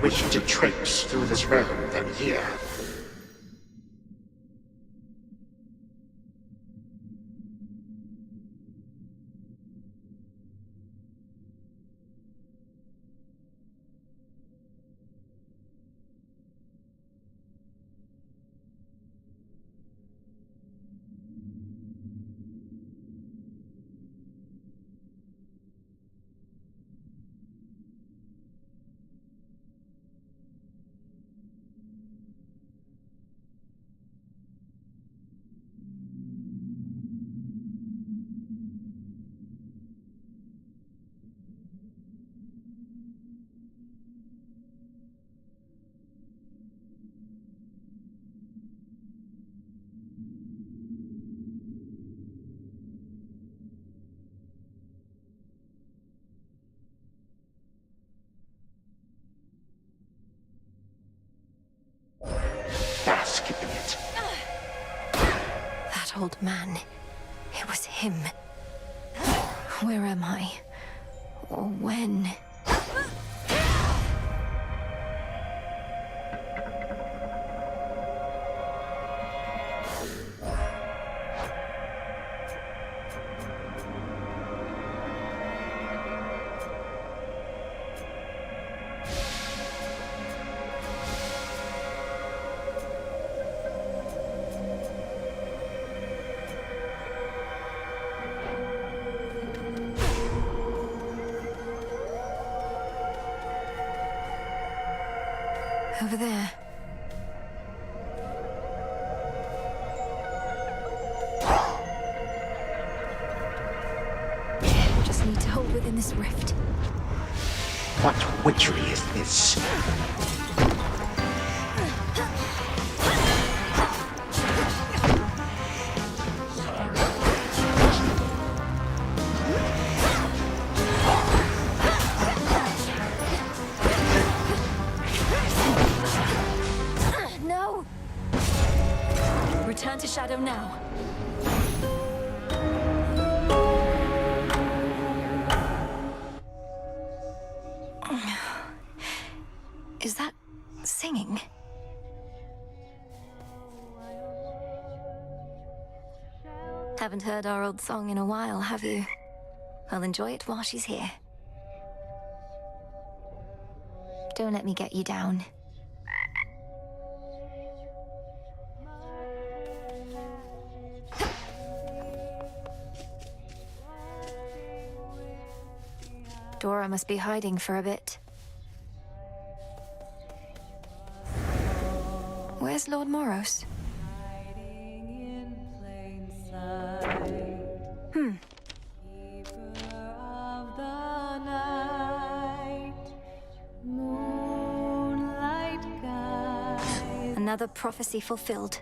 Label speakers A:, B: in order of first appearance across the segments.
A: wish to traipse through this realm, then here. Bask in it.
B: That old man. It was him. Where am I? Or when? Over there. Just need to hold within this rift.
A: What witchery is this?
B: No! Return to Shadow now. Is that singing? Haven't heard our old song in a while, have you? I'll enjoy it while she's here. Don't let me get you down. Dora must be hiding for a bit. Where's Lord Moros? Another prophecy fulfilled.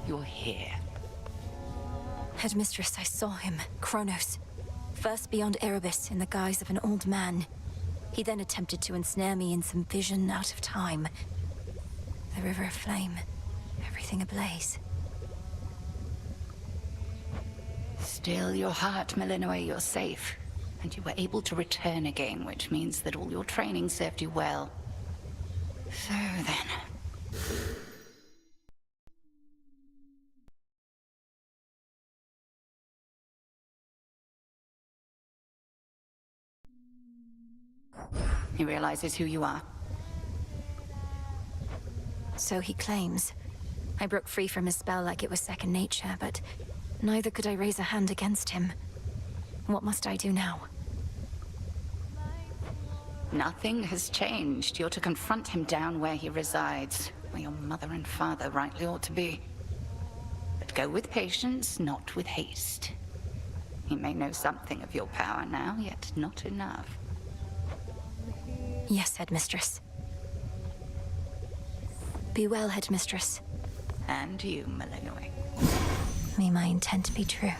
C: You're here.
B: Headmistress, I saw him, Kronos. First beyond Erebus in the guise of an old man. He then attempted to ensnare me in some vision out of time. The river aflame, everything ablaze.
C: Still your heart, Malinois, you're safe. And you were able to return again, which means that all your training served you well. So then... He realizes who you are.
B: So he claims. I broke free from his spell like it was second nature, but neither could I raise a hand against him. What must I do now?
C: Nothing has changed. You're to confront him down where he resides, where your mother and father rightly ought to be. But go with patience, not with haste. He may know something of your power now, yet not enough.
B: Yes, Headmistress. Be well, Headmistress.
C: And you, Malinois.
B: May my intent be true.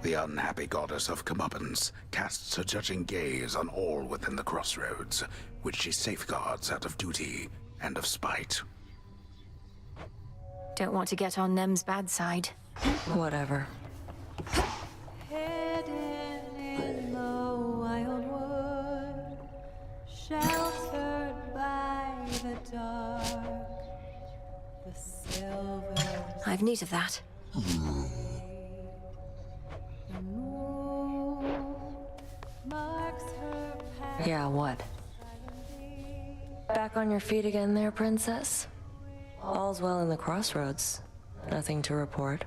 D: The unhappy goddess of comeuppance casts her judging gaze on all within the crossroads, which she safeguards out of duty and of spite.
B: Don't want to get on Nem's bad side.
E: Whatever.
F: Hidden in the wildwood, sheltered by the dark, the silver
B: I've need of that.
F: moon marks her path.
E: Yeah, what? Back on your feet again there, princess? All's well in the crossroads. Nothing to report.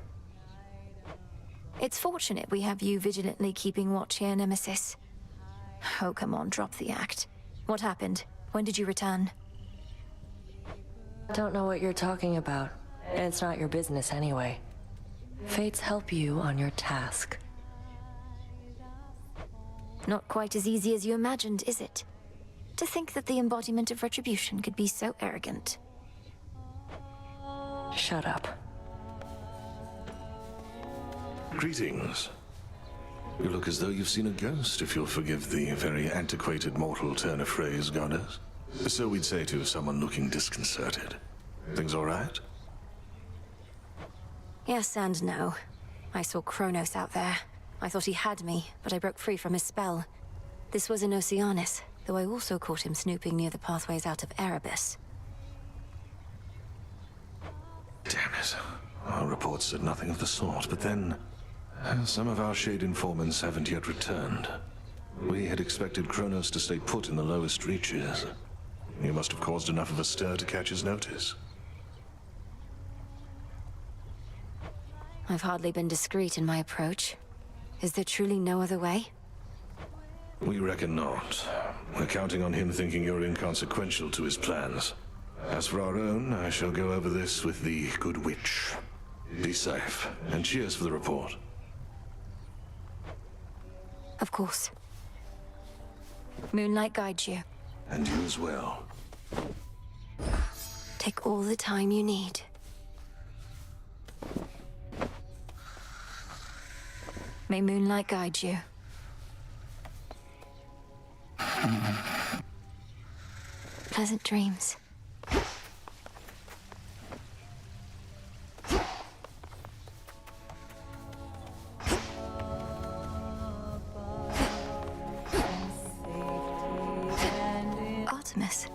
B: It's fortunate we have you vigilantly keeping watch here, Nemesis. Oh, come on, drop the act. What happened? When did you return?
E: Don't know what you're talking about. And it's not your business anyway. Fates help you on your task.
B: Not quite as easy as you imagined, is it? To think that the embodiment of retribution could be so arrogant.
E: Shut up.
G: Greetings. You look as though you've seen a ghost, if you'll forgive the very antiquated mortal turn of phrase, goddess. So we'd say to someone looking disconcerted. Things all right?
B: Yes and no. I saw Kronos out there. I thought he had me, but I broke free from his spell. This was in Oceanus, though I also caught him snooping near the pathways out of Erebus.
G: Damn it. Our reports said nothing of the sort, but then... some of our Shade informants haven't yet returned. We had expected Kronos to stay put in the lowest reaches. You must have caused enough of a stir to catch his notice.
B: I've hardly been discreet in my approach. Is there truly no other way?
G: We reckon not. We're counting on him thinking you're inconsequential to his plans. As for our own, I shall go over this with the good witch. Be safe, and cheers for the report.
B: Of course. Moonlight guides you.
G: And you as well.
B: Take all the time you need. May moonlight guide you. Pleasant dreams. Artemis.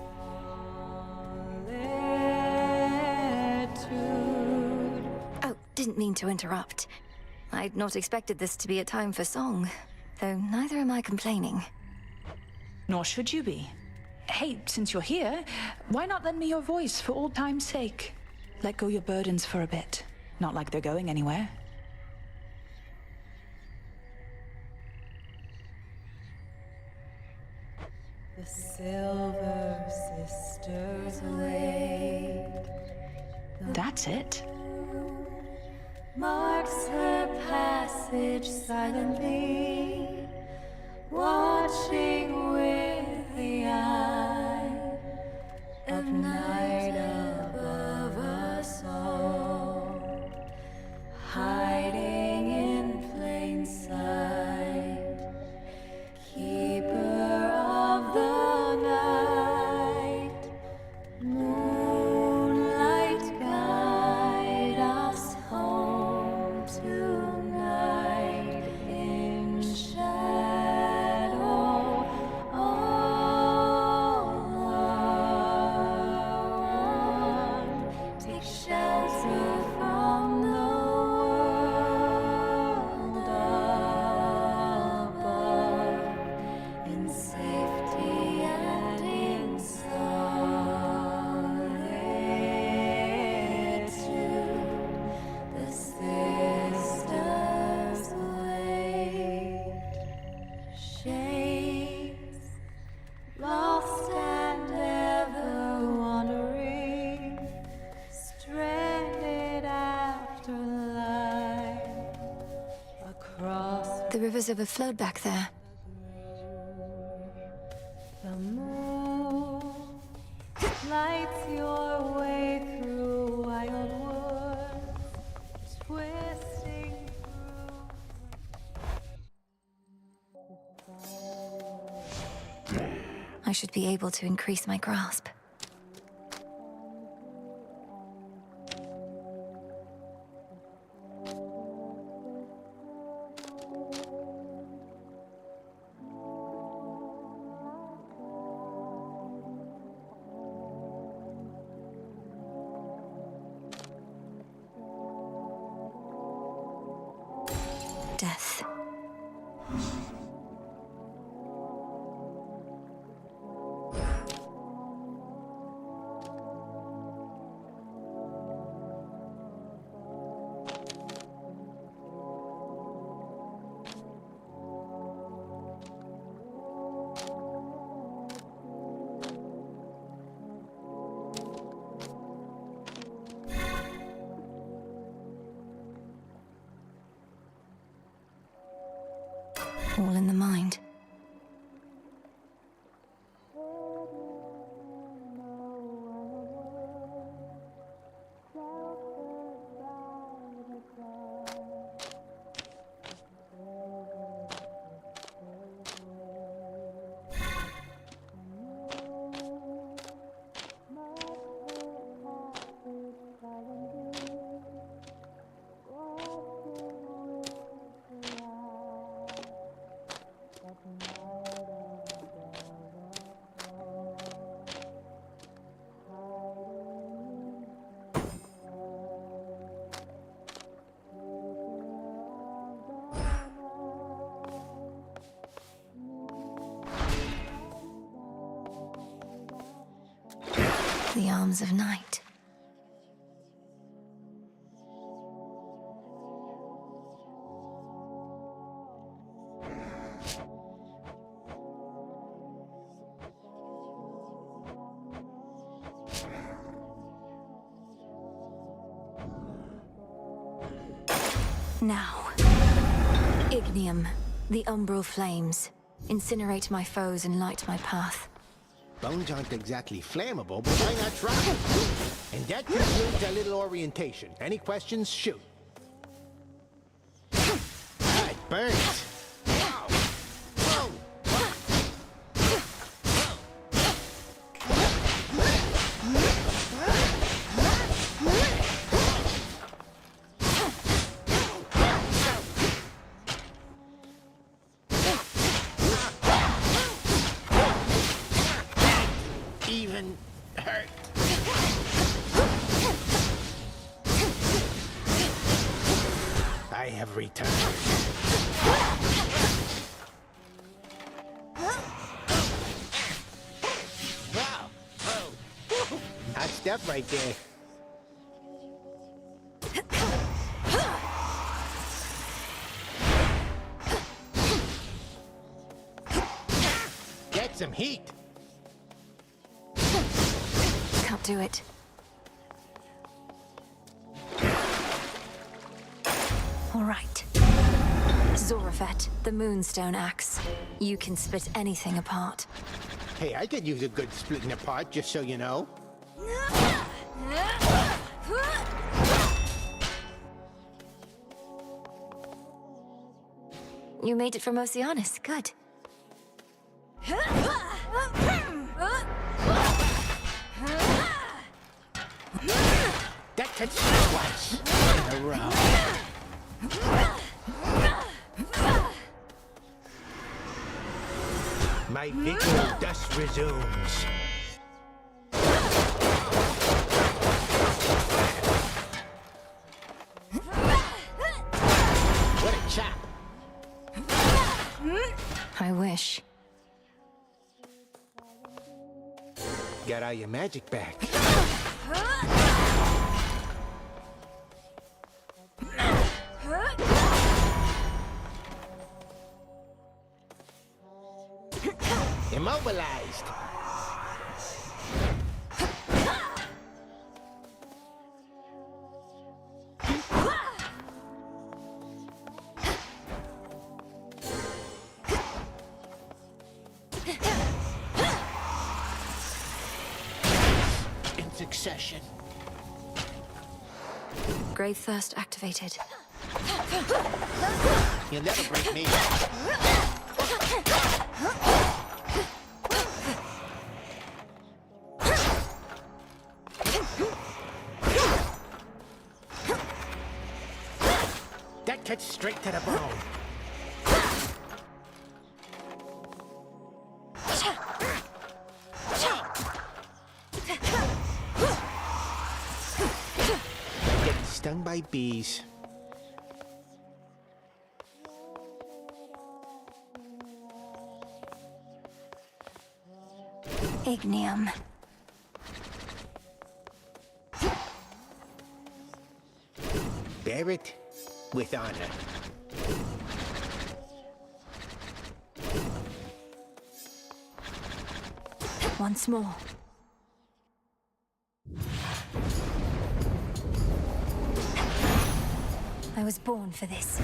B: Oh, didn't mean to interrupt. I'd not expected this to be a time for song, though neither am I complaining.
H: Nor should you be. Hey, since you're here, why not lend me your voice for old time's sake? Let go your burdens for a bit. Not like they're going anywhere.
F: The Silver Sisters wait.
H: That's it.
F: Marks her passage silently, watching with the eye of night above us all, hiding in plain sight, keeper of the night, moonlight guide us home tonight in shadow. All are one. Take shelter from the world above, in safety and in solitude. The sisters wait. Shades lost and ever wandering, stranded after life across
B: The river's overflowed back there.
F: the moon. Lights your way through wild woods, twisting through
B: I should be able to increase my grasp. Death. All in the mind. The arms of night. Now, Ignium, the umbral flames. Incinerate my foes and light my path.
I: Bones aren't exactly flammable, but why not try? And that concludes a little orientation. Any questions? Shoot. Ah, it burns. Wow. Whoa. Even hurt. I have returned. Wow. Whoa. Hot stuff right there. Get some heat.
B: Can't do it. All right. Zorafet, the Moonstone Axe. You can split anything apart.
I: Hey, I could use a good splitting apart, just so you know.
B: You made it from Oceanus. Good.
I: That could twice in a row. My vigil thus resumes. What a chap.
B: I wish.
I: Got all your magic back. Immobilized. In succession.
B: Grave Thirst activated.
I: You'll never break me. That cuts straight to the bone. Like getting stung by bees.
B: Ignium.
I: Bear it with honor.
B: Once more. I was born for this.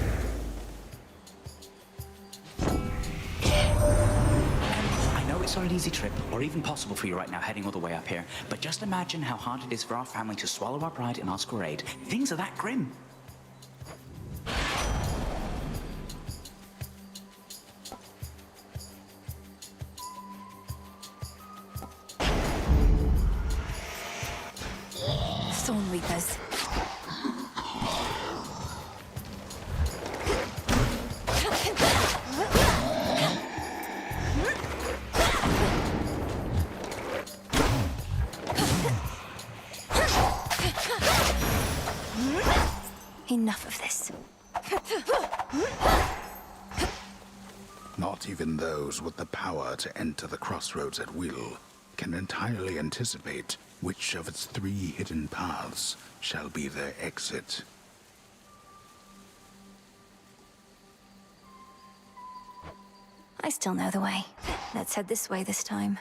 J: I know it's not an easy trip, or even possible for you right now heading all the way up here, but just imagine how hard it is for our family to swallow our pride in our masquerade. Things are that grim.
B: Thorn Reapers. Enough of this.
D: Not even those with the power to enter the crossroads at will can entirely anticipate which of its 3 hidden paths shall be their exit.
B: I still know the way. Let's head this way this time.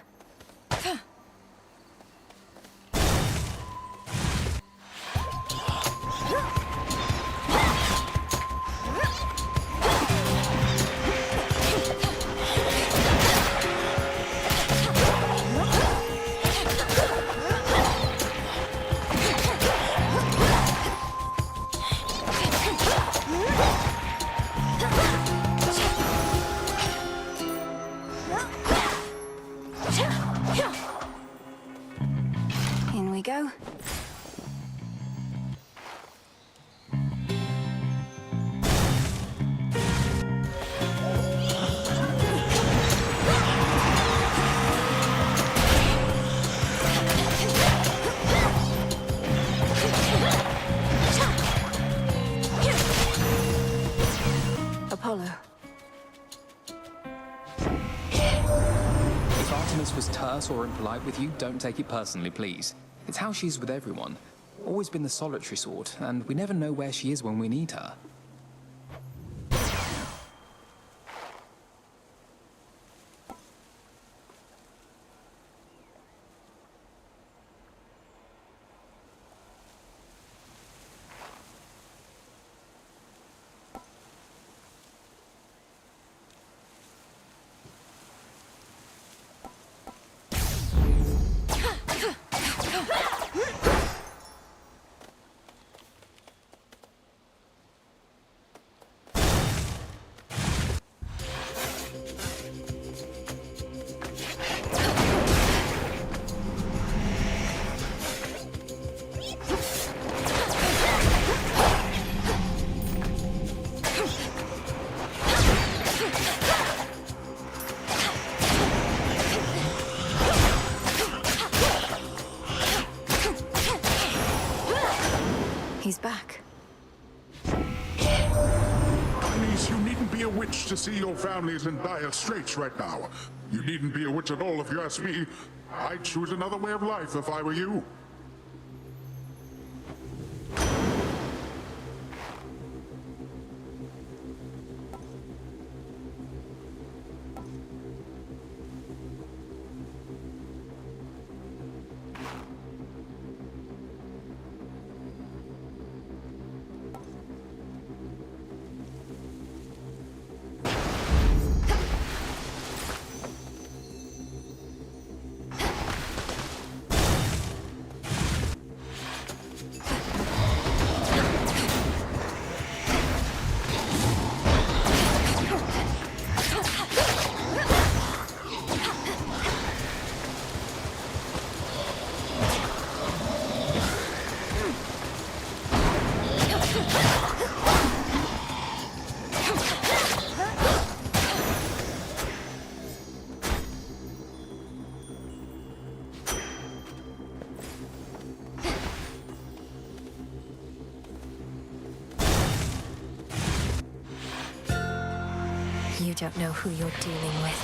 B: In we go. Apollo.
K: If Artemis was terse or impolite with you, don't take it personally, please. It's how she is with everyone. Always been the solitary sort, and we never know where she is when we need her. He's back.
L: Niece, you needn't be a witch to see your family's in dire straits right now. You needn't be a witch at all if you ask me. I'd choose another way of life if I were you.
B: You don't know who you're dealing with.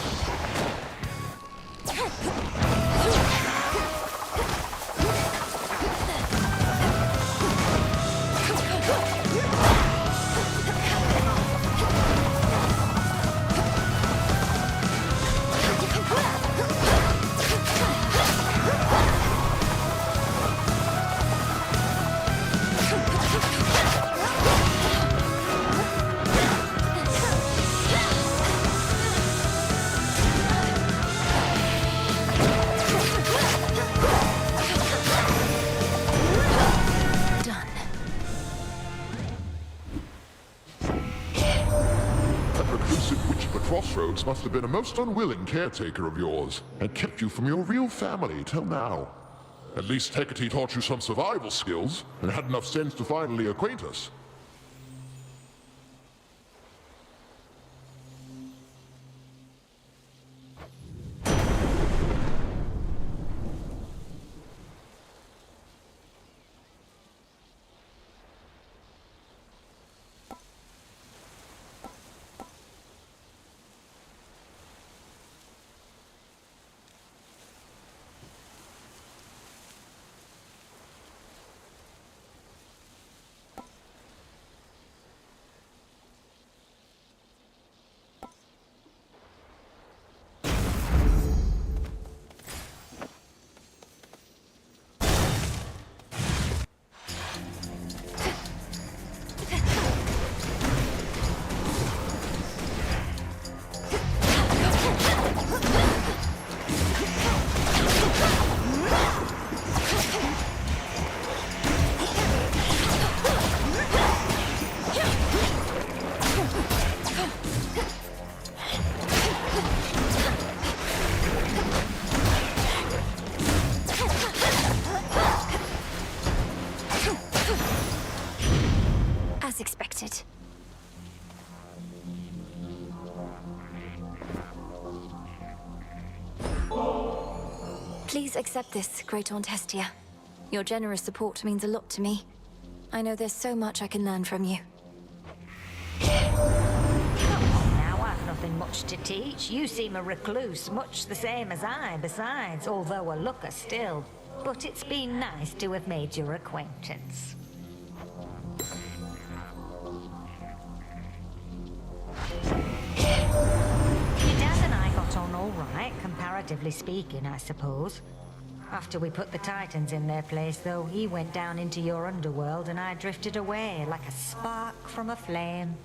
L: Crossroads must have been a most unwilling caretaker of yours, and kept you from your real family till now. At least Hecate taught you some survival skills, and had enough sense to finally acquaint us.
B: Expected. Please accept this, Great Aunt Hestia. Your generous support means a lot to me. I know there's so much I can learn from you.
M: Come on now, I've nothing much to teach. You seem a recluse, much the same as I, besides, although a looker still. But it's been nice to have made your acquaintance. Your dad and I got on all right, comparatively speaking, I suppose. After we put the Titans in their place, though, he went down into your underworld and I drifted away like a spark from a flame.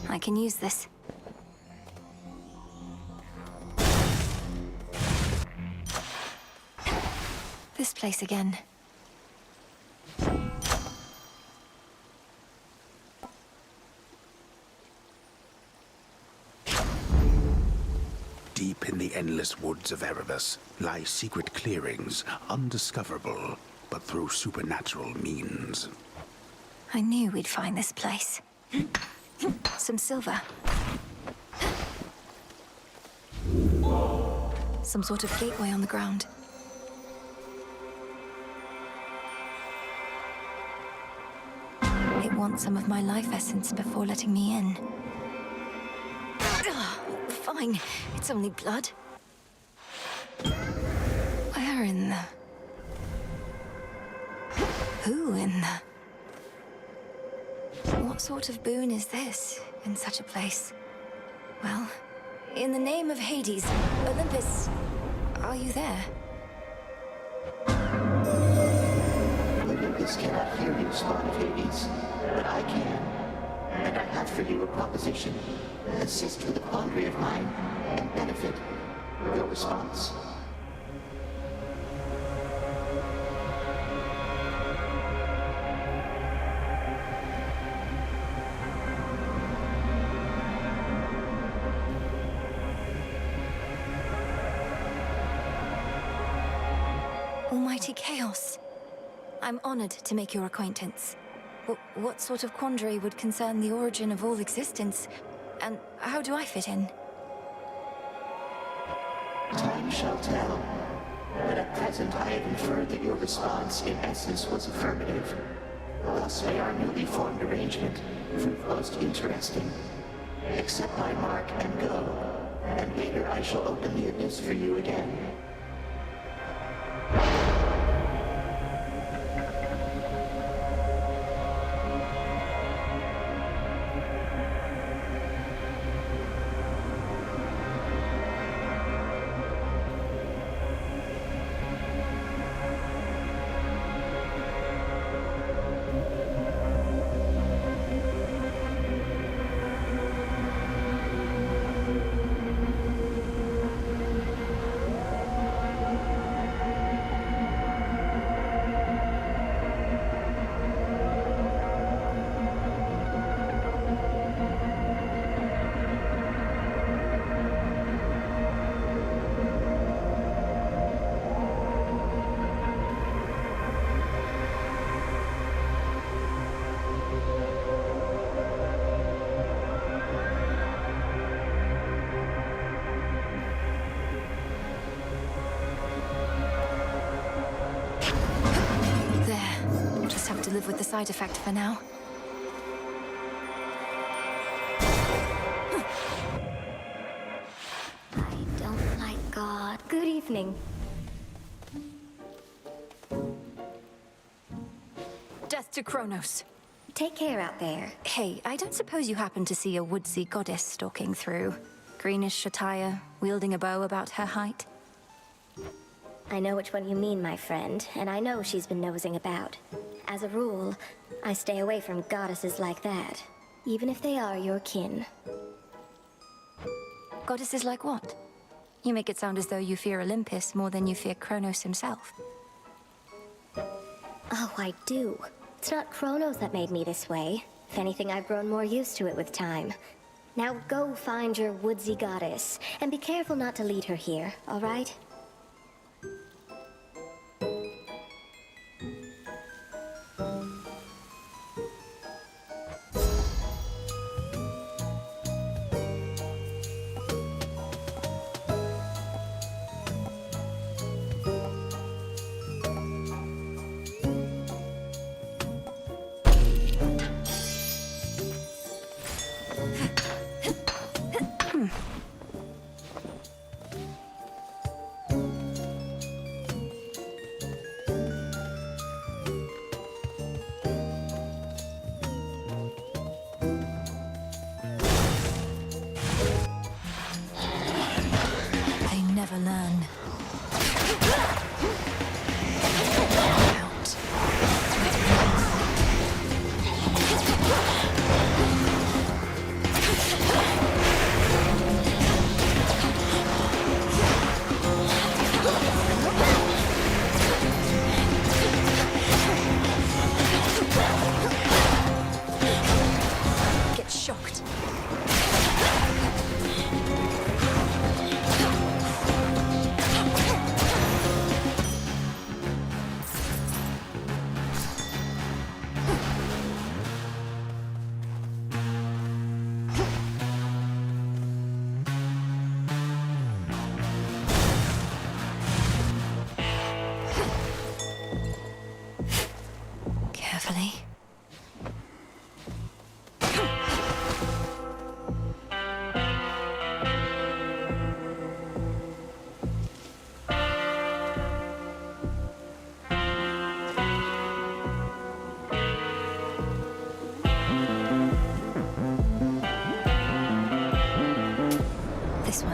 B: I can use this. This place again.
D: Deep in the endless woods of Erebus lie secret clearings, undiscoverable, but through supernatural means.
B: I knew we'd find this place. Some silver. Some sort of gateway on the ground. It wants some of my life essence before letting me in. Fine, it's only blood. Where in the... Who in the... What sort of boon is this, in such a place? Well, in the name of Hades, Olympus, are you there?
A: Olympus cannot hear you, spawn of Hades, but I can. And I have for you a proposition. Assist with a quandary of mine, and benefit. Your response.
B: almighty chaos. I'm honored to make your acquaintance. What sort of quandary would concern the origin of all existence? And how do I fit in?
A: Time shall tell. But at present I have inferred that your response in essence was affirmative. Thus may our newly formed arrangement prove most interesting. Accept my mark and go, and later I shall open the abyss for you again.
B: To live with the side effect for now.
N: I don't like God. Good evening.
B: Death to Kronos.
N: Take care out there.
B: Hey, I don't suppose you happen to see a woodsy goddess stalking through. Greenish attire, wielding a bow about her height.
N: I know which one you mean, my friend, and I know she's been nosing about. As a rule, I stay away from goddesses like that, even if they are your kin.
B: Goddesses like what? You make it sound as though you fear Olympus more than you fear Kronos himself.
N: Oh, I do. It's not Kronos that made me this way. If anything, I've grown more used to it with time. Now go find your woodsy goddess, and be careful not to lead her here, all right?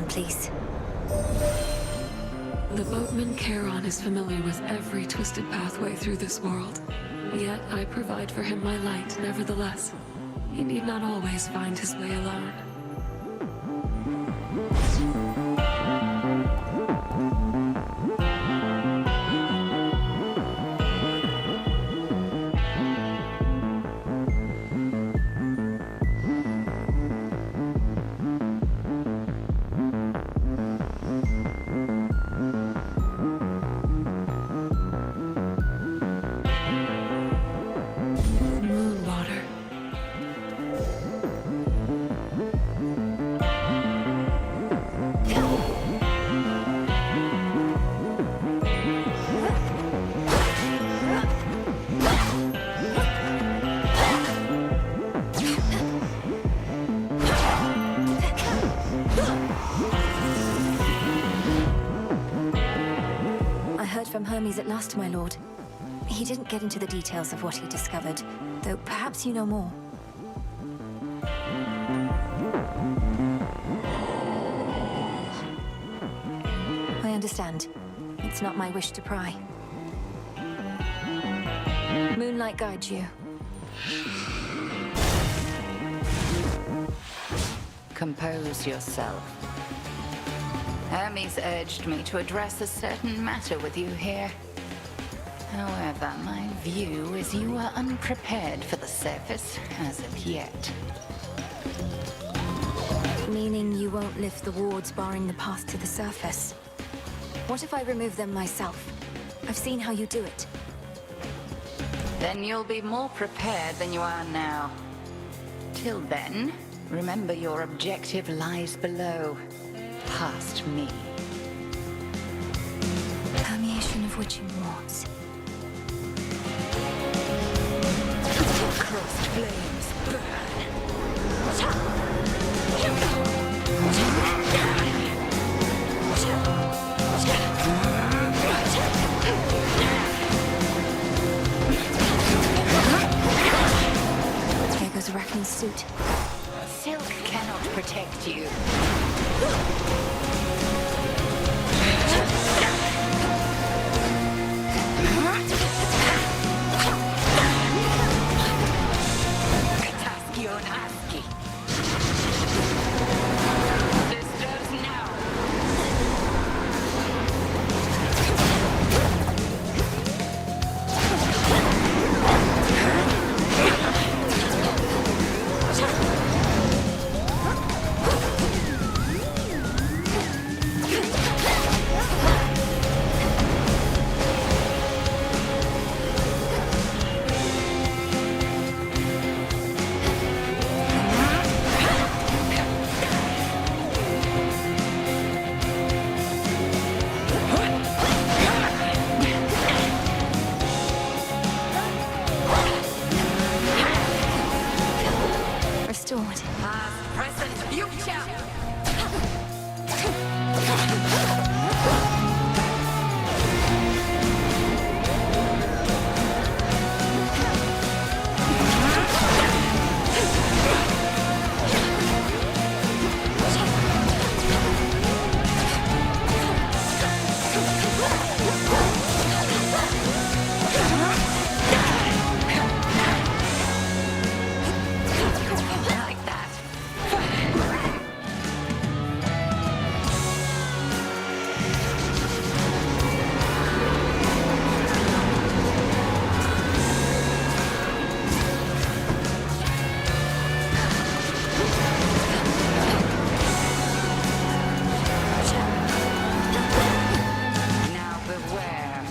B: Please.
O: The boatman Charon is familiar with every twisted pathway through this world. Yet I provide for him my light, nevertheless. He need not always find his way alone.
B: Hermes at last, my lord. He didn't get into the details of what he discovered, though perhaps you know more. I understand. It's not my wish to pry. Moonlight guides you.
C: Compose yourself. Hermes urged me to address a certain matter with you here. However, my view is you are unprepared for the surface as of yet.
B: Meaning you won't lift the wards barring the path to the surface? What if I remove them myself? I've seen how you do it.
C: Then you'll be more prepared than you are now. Till then, remember your objective lies below, past me.
B: Permeation of witching wards.
C: Crossed flames
B: There goes Arachne's suit.
C: Silk cannot protect you. Kataskia and Aski. Sisters now.
B: Restored.
C: Past, present, future. Like that. Now beware.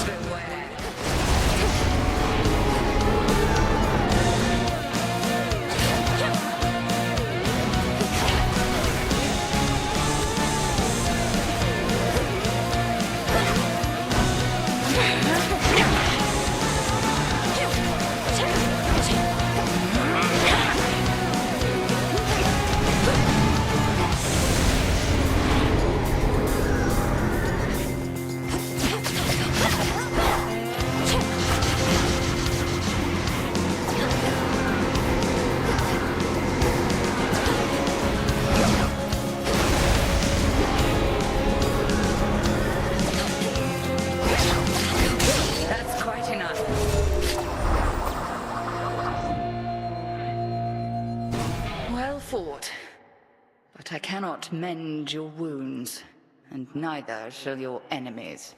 C: Beware. That's quite enough. Well fought. But I cannot mend your wounds, and neither shall your enemies.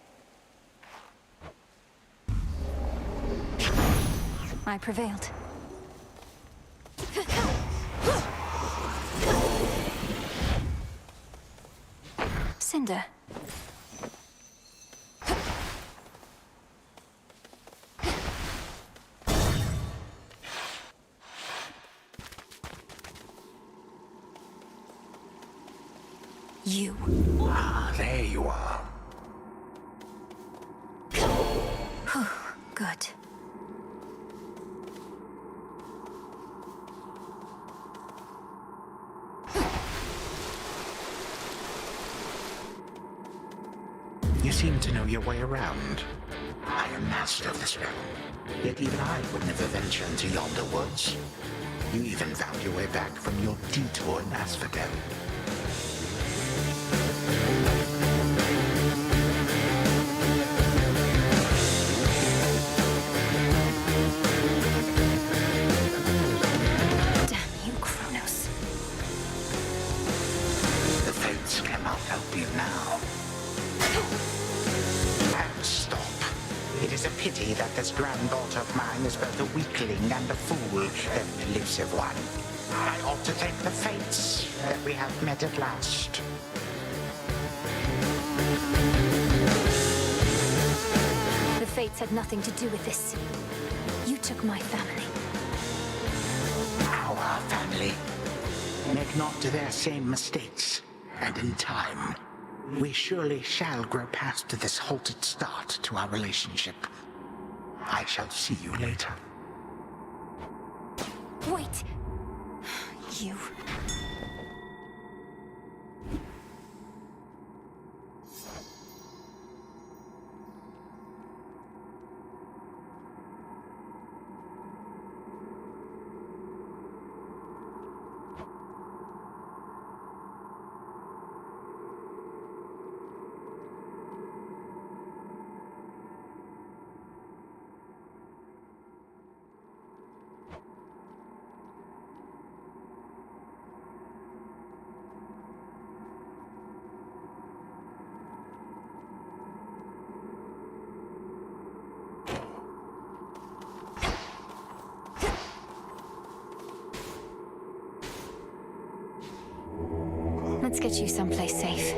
B: I prevailed. Cinder. You.
D: Ah, there you are.
B: Good.
P: You seem to know your way around. I am master of this realm, yet even I would never venture into yonder woods. You even found your way back from your detour in Asphodel.
B: Damn you, Kronos.
P: The fates cannot help you now. And stop. It is a pity that this granddaughter of mine is both a weakling and a fool, an elusive one. I ought to thank the fates that we have met at last.
B: The fates had nothing to do with this. You took my family.
P: Our family. Make not their same mistakes, and in time, we surely shall grow past this halted start to our relationship. I shall see you later.
B: Wait! You... Let's get you someplace safe.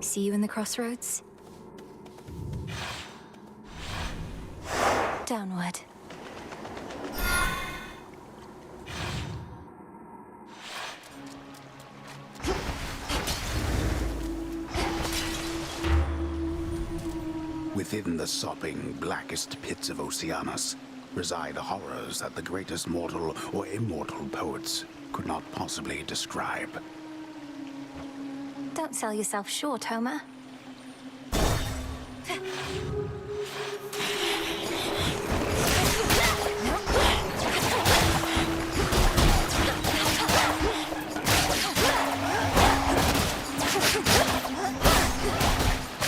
B: See you in the crossroads? Downward.
D: Within the sopping, blackest pits of Oceanus reside horrors that the greatest mortal or immortal poets could not possibly describe.
B: Don't sell yourself short, Homer.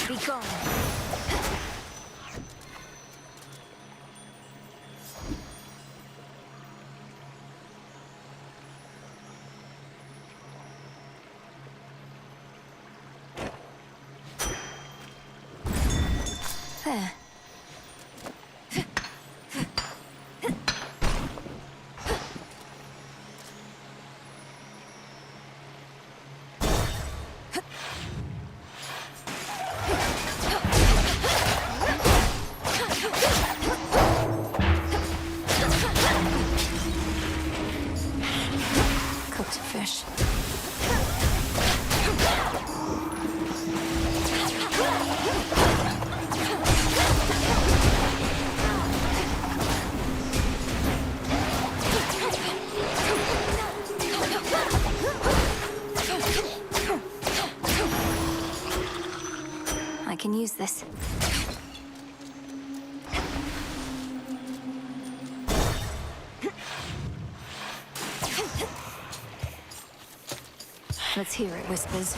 B: Be gone. There. Cooked fish. I can use this. Let's hear it, Whispers.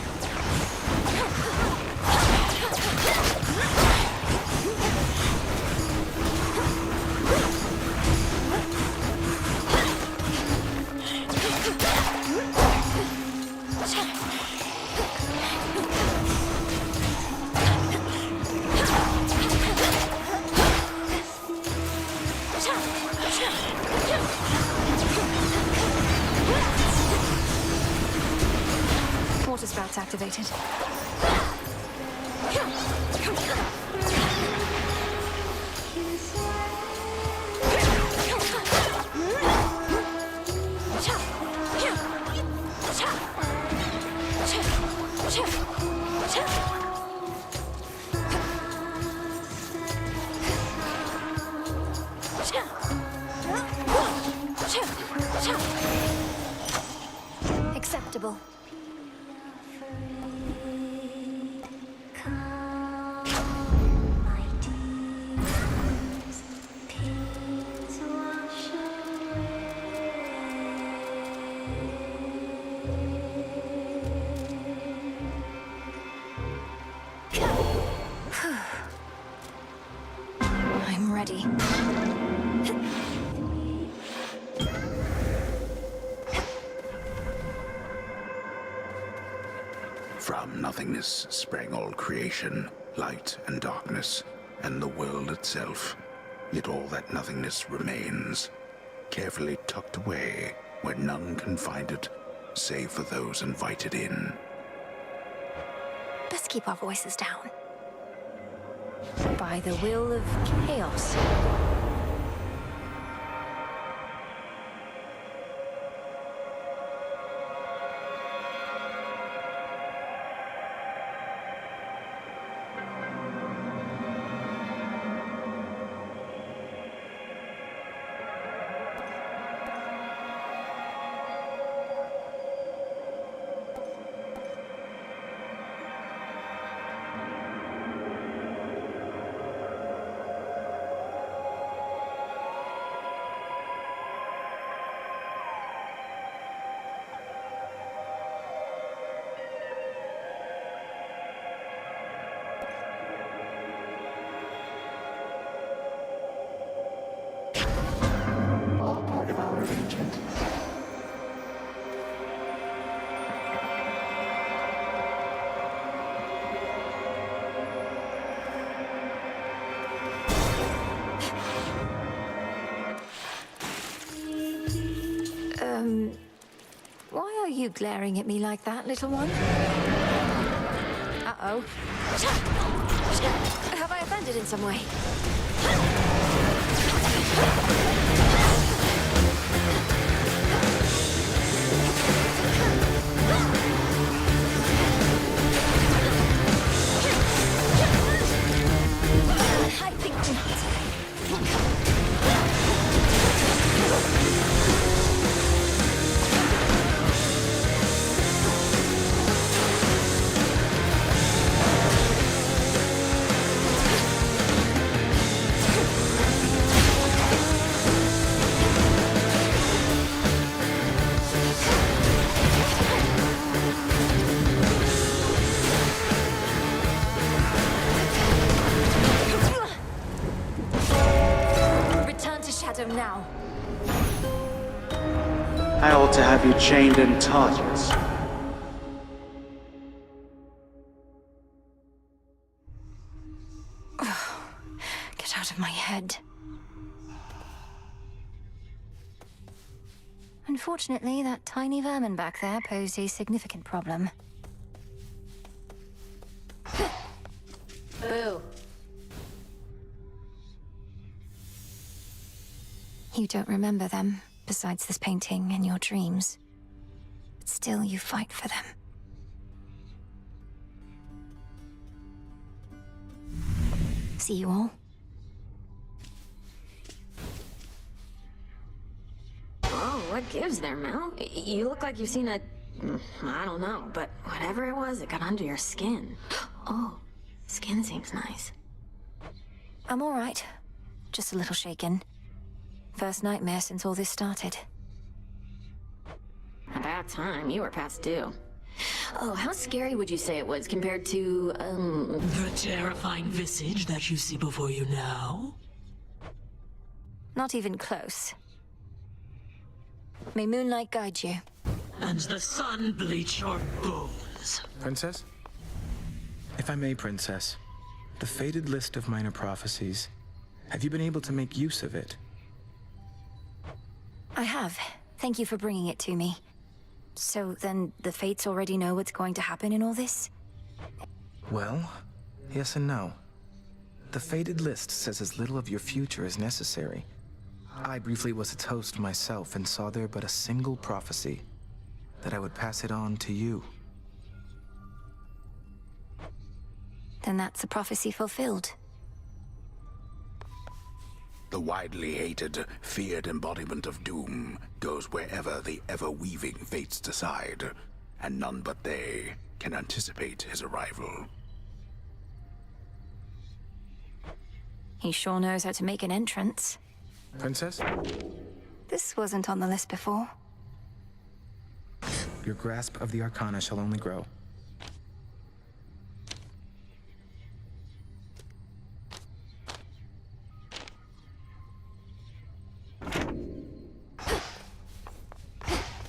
B: Water spouts activated. Acceptable. I'm ready.
D: From nothingness sprang all creation, light and darkness, and the world itself. Yet all that nothingness remains, carefully tucked away where none can find it, save for those invited in.
B: Best keep our voices down. By the will of chaos.
A: All part of our arrangement.
B: Why are you glaring at me like that, little one? Uh-oh. Have I offended in some way? I think not. Return to Shadow now.
Q: I ought to have you chained and targeted.
B: Get out of my head. Unfortunately, that tiny vermin back there posed a significant problem.
M: Boo.
B: You don't remember them, besides this painting and your dreams. But still, you fight for them. See you all.
R: Oh, what gives there, Mel? You look like you've seen a... I don't know, but whatever it was, it got under your skin. Oh, skin seems nice.
B: I'm all right. Just a little shaken. First nightmare since all this started.
R: About time, you were past due. Oh, how scary would you say it was compared to,
S: The terrifying visage that you see before you now?
B: Not even close. May moonlight guide you.
S: And the sun bleach your bones.
T: Princess? If I may, Princess, the fated list of minor prophecies, have you been able to make use of it?
B: I have. Thank you for bringing it to me. So then the Fates already know what's going to happen in all this?
T: Well, yes and no. The fated list says as little of your future as necessary. I briefly was its host myself and saw there but a single prophecy, that I would pass it on to you.
B: Then that's a prophecy fulfilled.
D: The widely hated, feared embodiment of doom goes wherever the ever-weaving fates decide, and none but they can anticipate his arrival.
B: He sure knows how to make an entrance.
T: Princess?
B: This wasn't on the list before.
T: Your grasp of the Arcana shall only grow.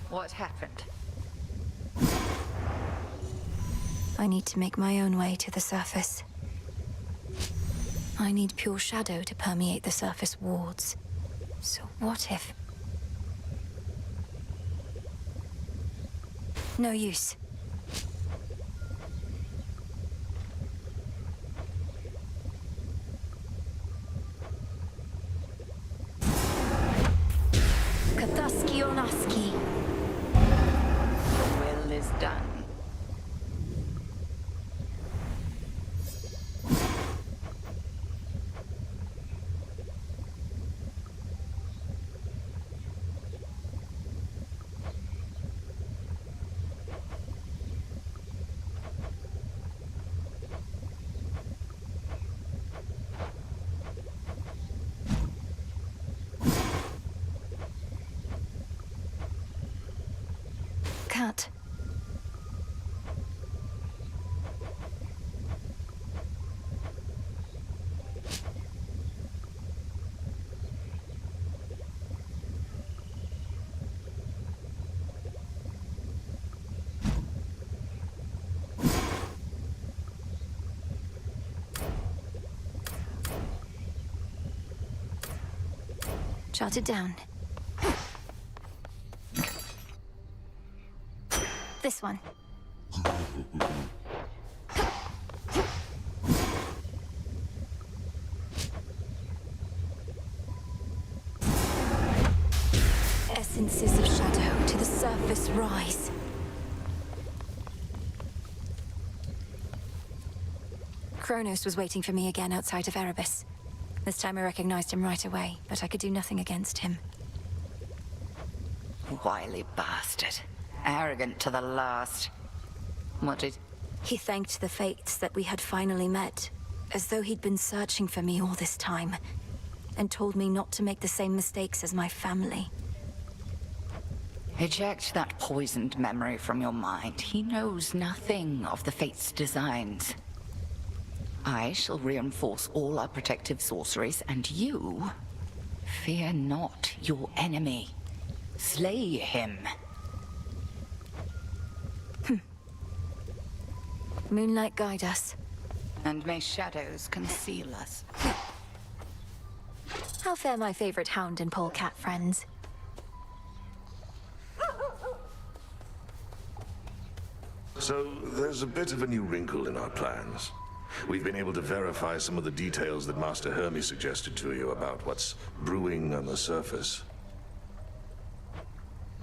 C: What happened?
B: I need to make my own way to the surface. I need pure shadow to permeate the surface wards. So what if... No use. Kataski Onaski.
C: The will is done.
B: Cat. Jot it down. This one. Essences of shadow to the surface rise. Kronos was waiting for me again outside of Erebus. This time I recognized him right away, but I could do nothing against him.
C: Wily bastard. Arrogant to the last. What did...
B: He thanked the fates that we had finally met, as though he'd been searching for me all this time, and told me not to make the same mistakes as my family.
C: Eject that poisoned memory from your mind. He knows nothing of the fate's designs. I shall reinforce all our protective sorceries, and you... fear not your enemy. Slay him.
B: Moonlight guide us.
C: And may shadows conceal us.
B: How fare my favorite hound and polecat friends?
G: So, there's a bit of a new wrinkle in our plans. We've been able to verify some of the details that Master Hermes suggested to you about what's brewing on the surface.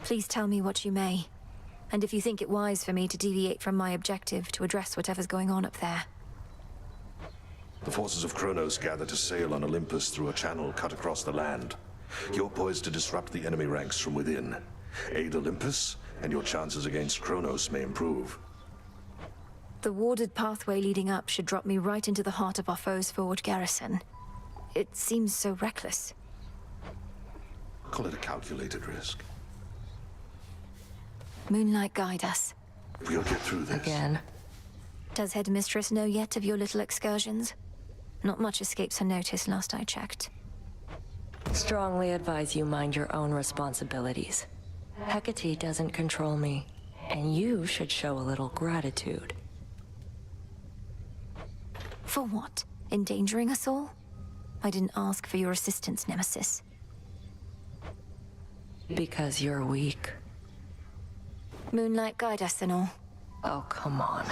B: Please tell me what you may. And if you think it wise for me to deviate from my objective to address whatever's going on up there.
G: The forces of Kronos gather to sail on Olympus through a channel cut across the land. You're poised to disrupt the enemy ranks from within. Aid Olympus, and your chances against Kronos may improve.
B: The warded pathway leading up should drop me right into the heart of our foe's forward garrison. It seems so reckless.
G: Call it a calculated risk.
B: Moonlight guide us.
G: We'll get through this.
B: Again. Does Headmistress know yet of your little excursions? Not much escapes her notice last I checked.
E: Strongly advise you mind your own responsibilities. Hecate doesn't control me, and you should show a little gratitude.
B: For what? Endangering us all? I didn't ask for your assistance, Nemesis.
E: Because you're weak.
B: Moonlight guide us and all.
E: Oh, come on.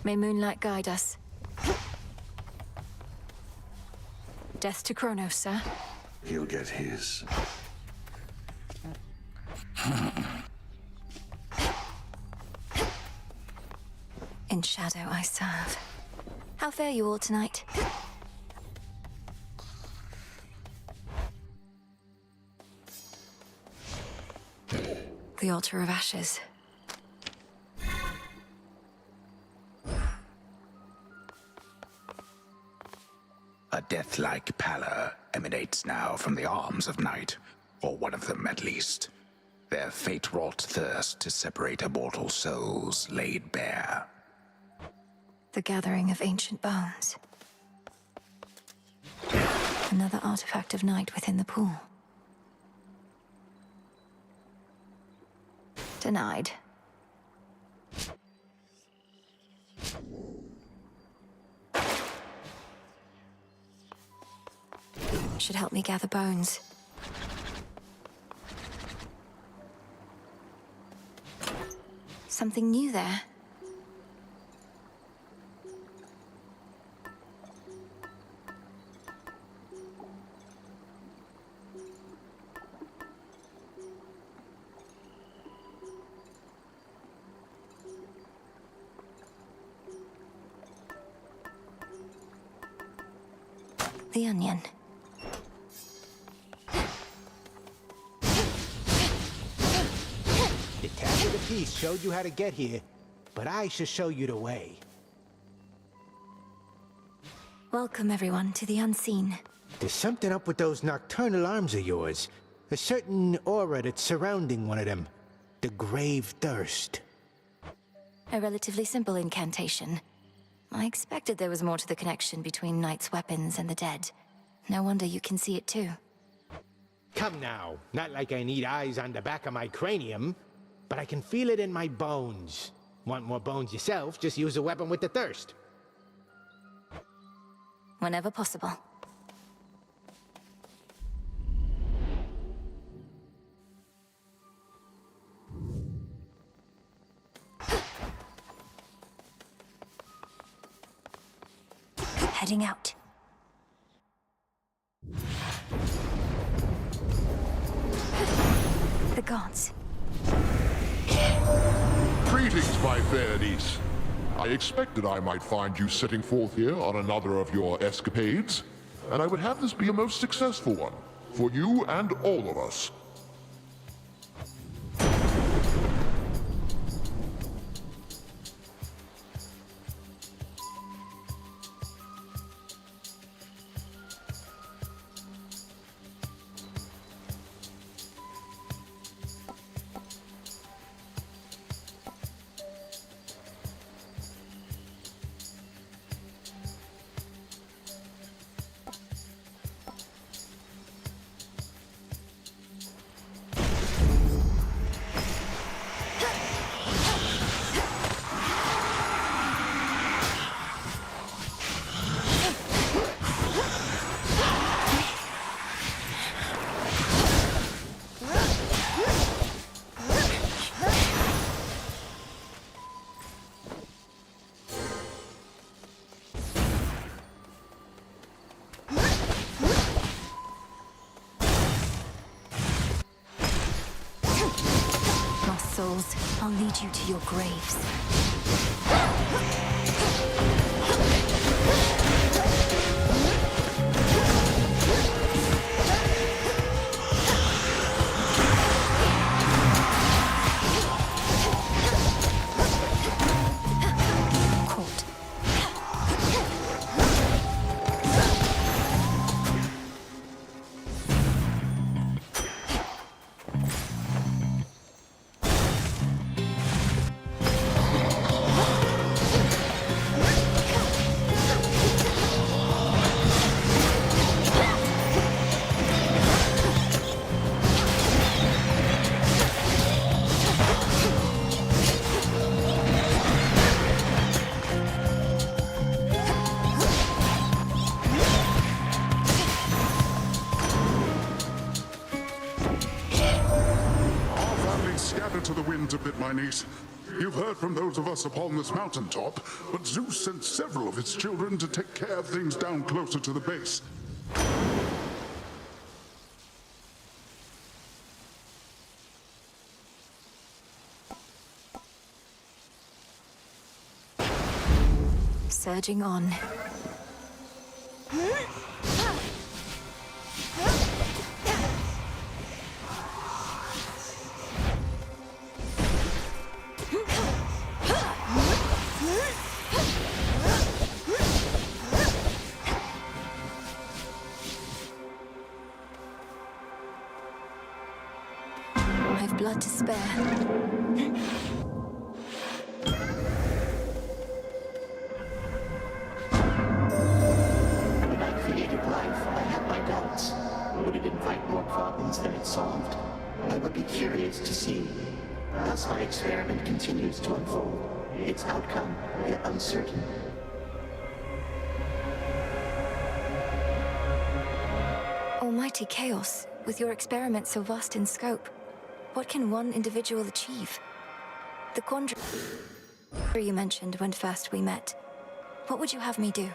B: May moonlight guide us. Death to Kronos, sir.
G: He'll get his.
B: In shadow I serve. How fare you all tonight? The altar of ashes.
D: A death-like pallor emanates now from the arms of night, or one of them at least. Their fate-wrought thirst to separate immortal souls laid bare.
B: The gathering of ancient bones. Another artifact of night within the pool. Denied. Should help me gather bones. Something new there. The onion.
I: The tap of the piece showed you how to get here, but I shall show you the way.
B: Welcome, everyone, to the unseen.
I: There's something up with those nocturnal arms of yours. A certain aura that's surrounding one of them. The grave thirst.
B: A relatively simple incantation. I expected there was more to the connection between Night's weapons and the dead. No wonder you can see it too.
I: Come now, not like I need eyes on the back of my cranium, but I can feel it in my bones. Want more bones yourself, just use a weapon with the thirst.
B: Whenever possible. Heading out. The gods.
L: Greetings, my fair niece. I expected I might find you setting forth here on another of your escapades, and I would have this be a most successful one, for you and all of us.
B: Souls, I'll lead you to your graves.
L: Scatter to the winds a bit, my niece. You've heard from those of us upon this mountaintop, but Zeus sent several of his children to take care of things down closer to the base.
B: Surging on. I've blood to spare.
A: When I created life, I had my doubts. Would it invite more problems than it solved? I would be curious to see. As my experiment continues to unfold, its outcome yet uncertain.
B: Almighty Chaos, with your experiment so vast in scope, what can one individual achieve? The quandary you mentioned when first we met, what would you have me do?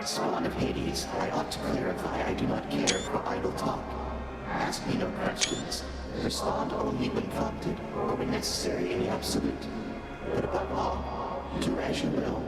A: Spawn of Hades, I ought to clarify I do not care for idle talk. Ask me no questions. Respond only when prompted, or when necessary in the absolute. But above all, do as you will.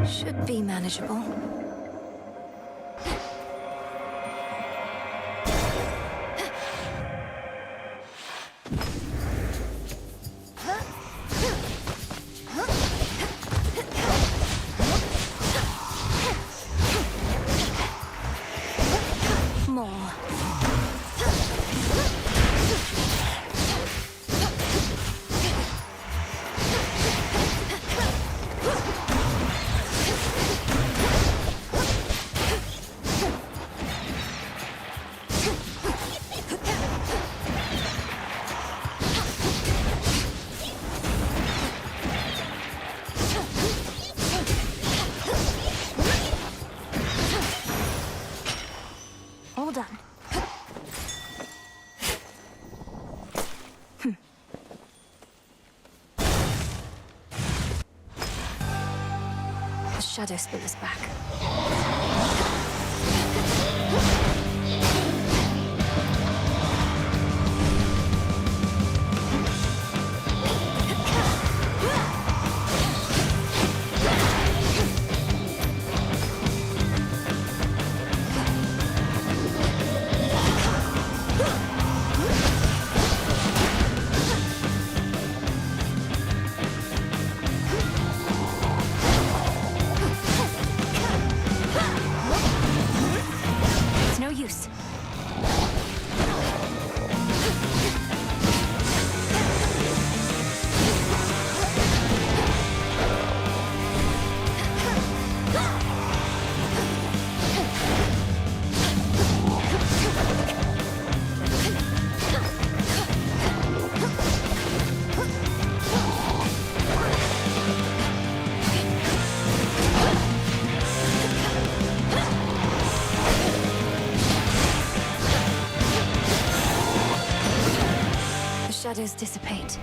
B: Should be manageable. More. All done. The Shadow Split is back. It's no use. The shadows dissipate.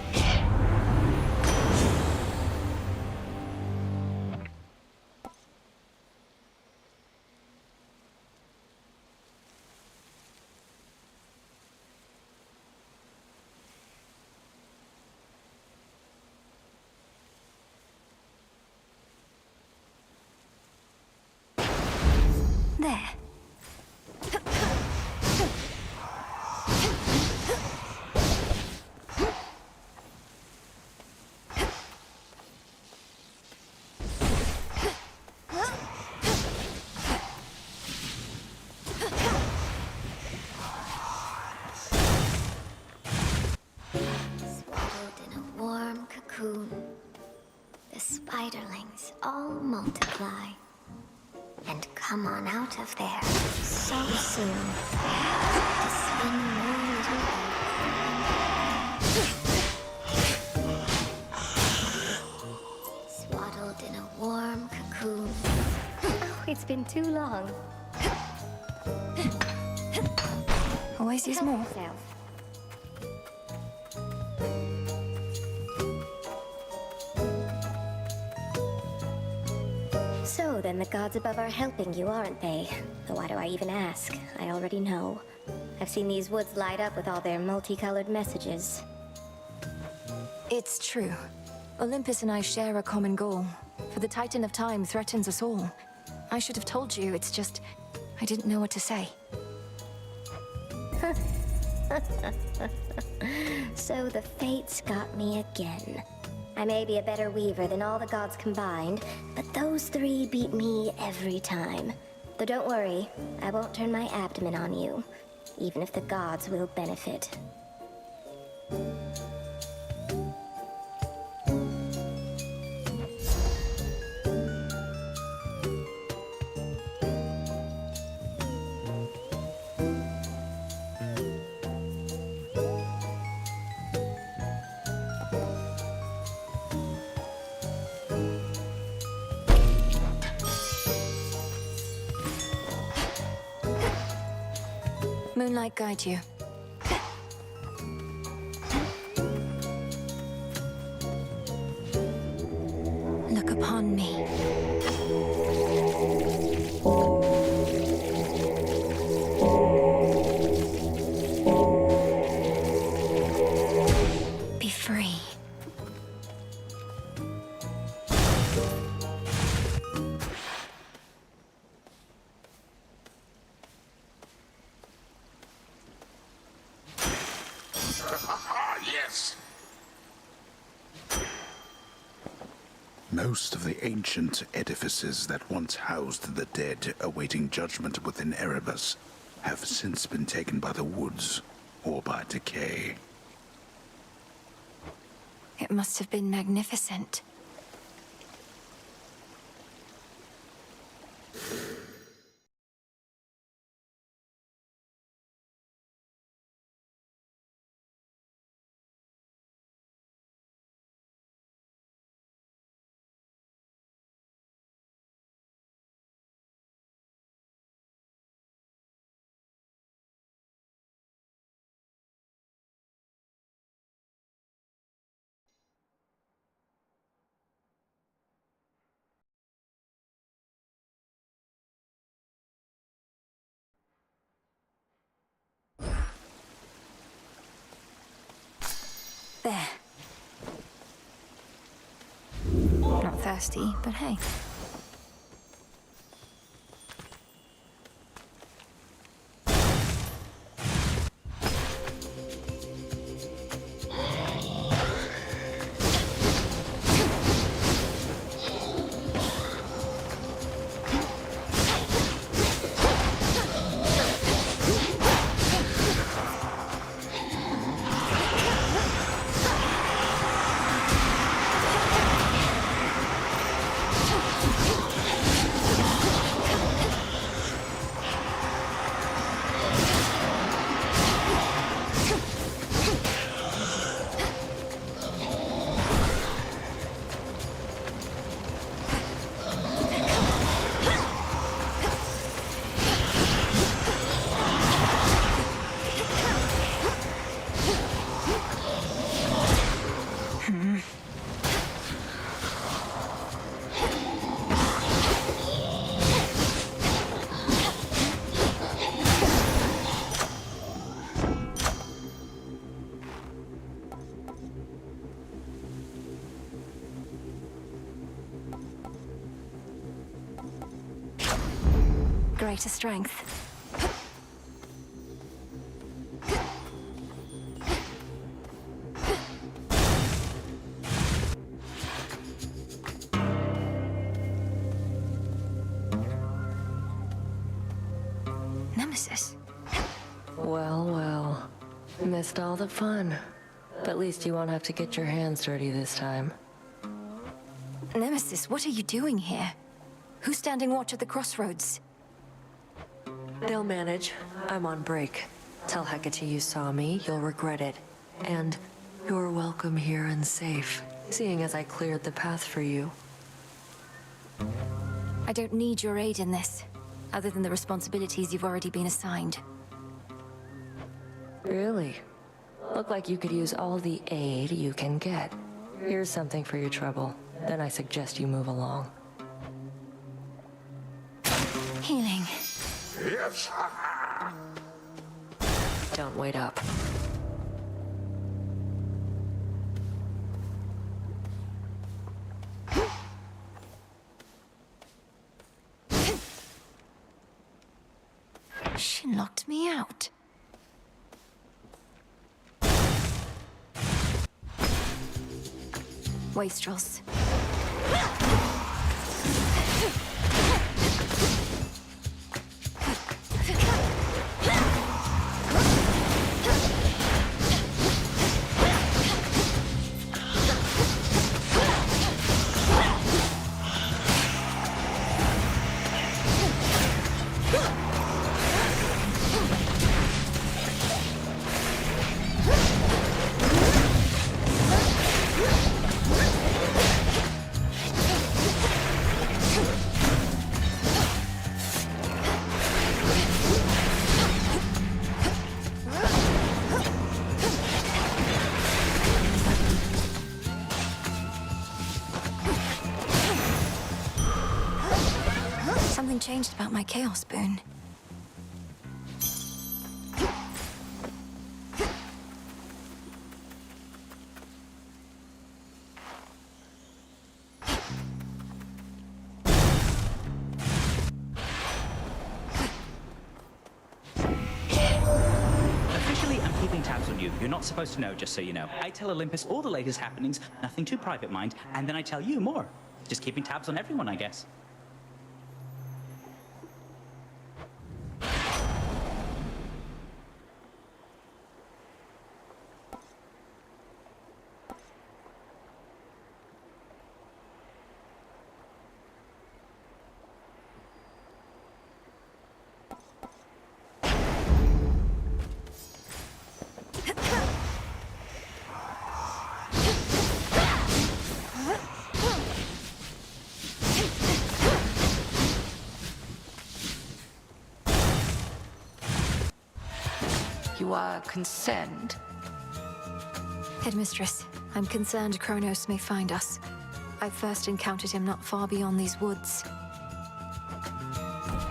B: There.
N: Swaddled in a warm cocoon, multiply. And come on out of there so soon to spin more little eggs. Swaddled in a warm cocoon. Oh, it's been too long.
B: Always use more.
N: So then the gods above are helping you, aren't they? Though why do I even ask? I already know. I've seen these woods light up with all their multicolored messages.
B: It's true. Olympus and I share a common goal. For the Titan of Time threatens us all. I should have told you, it's just... I didn't know what to say.
N: So the fates got me again. I may be a better weaver than all the gods combined, but those three beat me every time. Though don't worry, I won't turn my abdomen on you, even if the gods will benefit.
B: Moonlight guide you. Look upon me. Be free.
D: Yes! Most of the ancient edifices that once housed the dead awaiting judgment within Erebus have since been taken by the woods or by decay.
B: It must have been magnificent. There. Not thirsty, but hey. Greater strength. Nemesis.
E: Well, well. Missed all the fun. But at least you won't have to get your hands dirty this time.
B: Nemesis, what are you doing here? Who's standing watch at the crossroads?
E: They'll manage. I'm on break. Tell Hecate you saw me, you'll regret it. And you're welcome here and safe, seeing as I cleared the path for you.
B: I don't need your aid in this, other than the responsibilities you've already been assigned.
E: Really? Look like you could use all the aid you can get. Here's something for your trouble. Then I suggest you move along.
B: Healing.
L: Yes.
E: Don't wait up.
B: She locked me out. Wastrels. Something changed about my Chaos Boon.
J: Officially, I'm keeping tabs on you. You're not supposed to know, just so you know. I tell Olympus all the latest happenings, nothing too private, mind, and then I tell you more. Just keeping tabs on everyone, I guess.
C: You are concerned?
B: Headmistress, I'm concerned Kronos may find us. I first encountered him not far beyond these woods.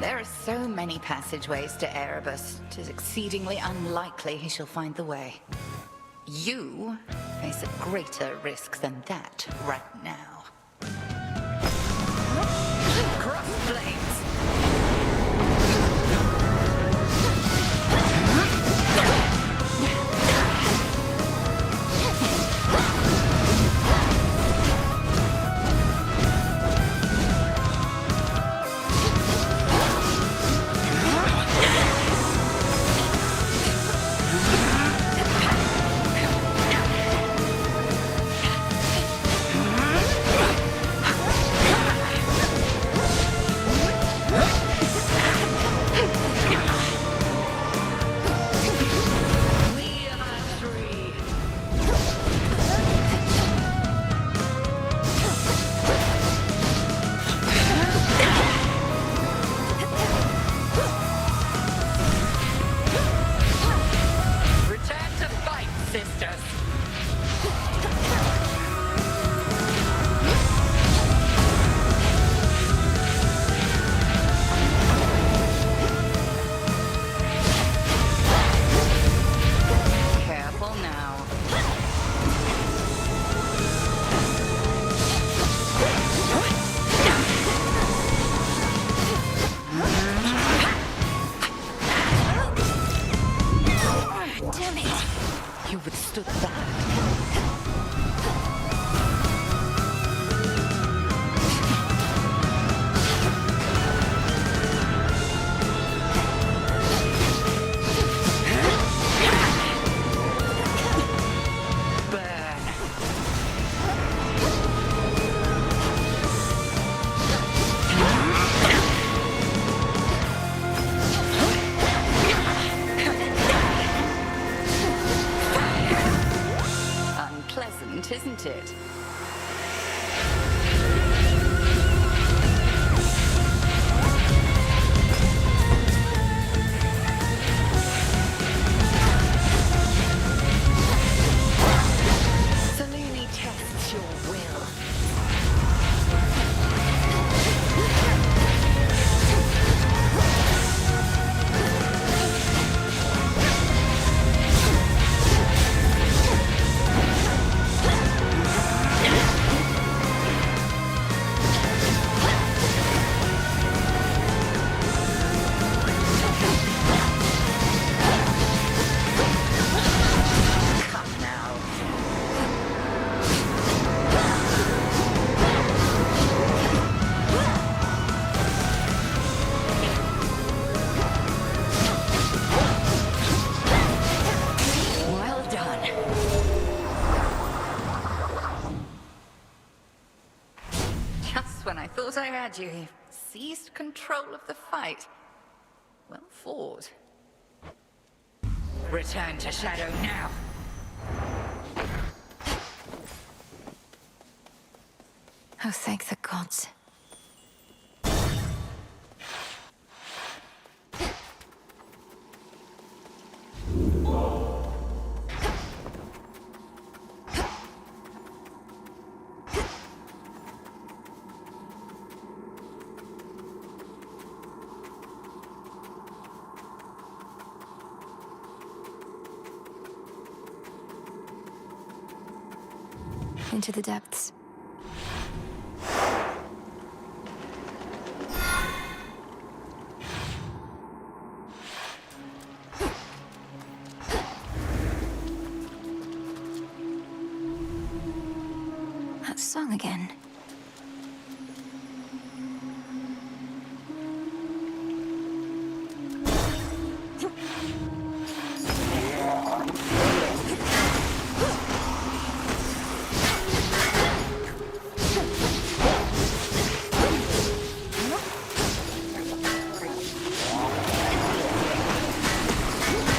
C: There are so many passageways to Erebus. It is exceedingly unlikely he shall find the way. You face a greater risk than that right now. Cross flames! told you he seized control of the fight. Well fought. Return to Shadow now.
B: Oh, thank the gods. Into the depths. That song again.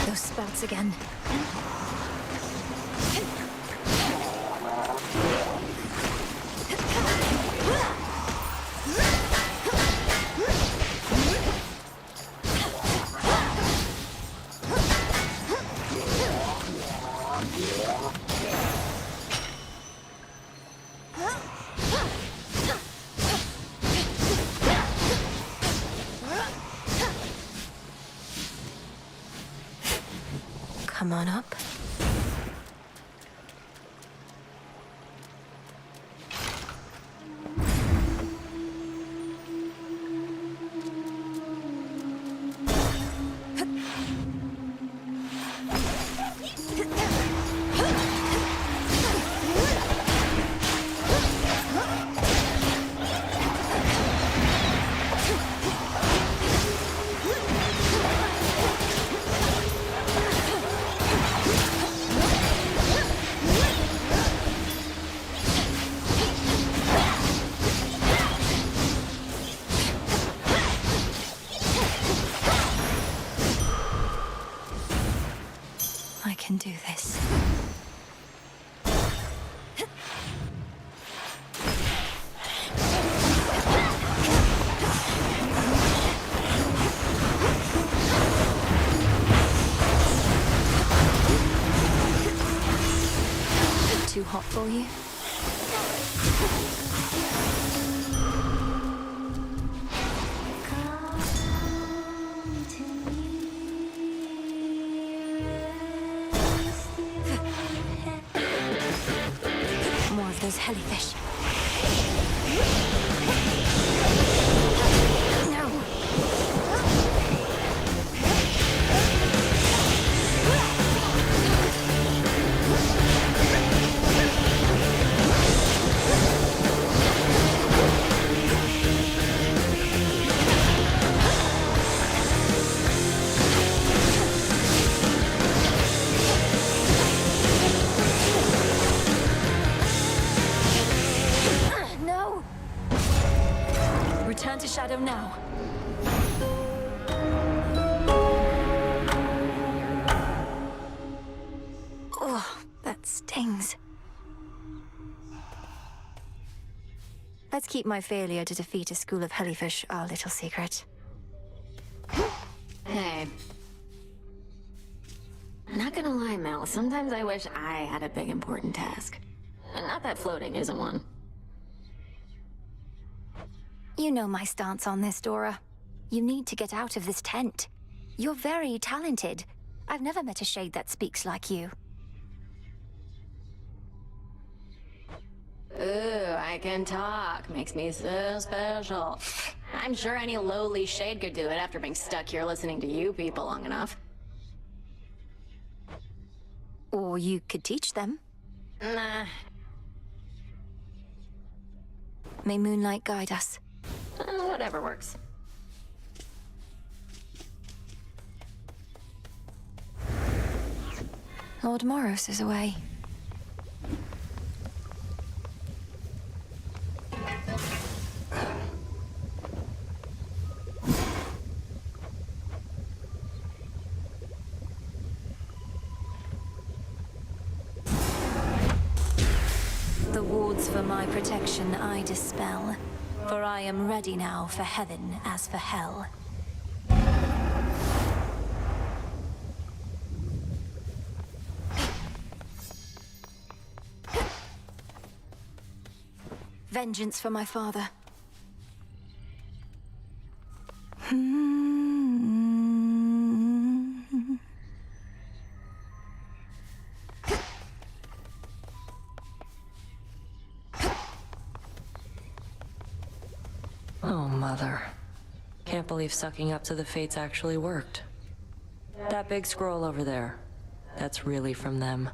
B: Those spouts again. Come on up. I can do this. Too hot for you? More of those hellyfish. No! No! Return to Shadow now. Oh, that stings. Let's keep my failure to defeat a school of hellyfish our little secret.
R: Hey. Not gonna lie, Mel, sometimes I wish I had a big important task. And not that floating isn't one.
B: You know my stance on this, Dora. You need to get out of this tent. You're very talented. I've never met a shade that speaks like you.
R: Ooh, I can talk. Makes me so special. I'm sure any lowly shade could do it after being stuck here listening to you people long enough.
B: Or you could teach them.
R: Nah.
B: May moonlight guide us.
R: Whatever works.
B: Lord Moros is away. Vengeance for my protection I dispel, for I am ready now for heaven as for hell. Vengeance for my father.
E: Oh, Mother. Can't believe sucking up to the Fates actually worked. That big scroll over there, that's really from them.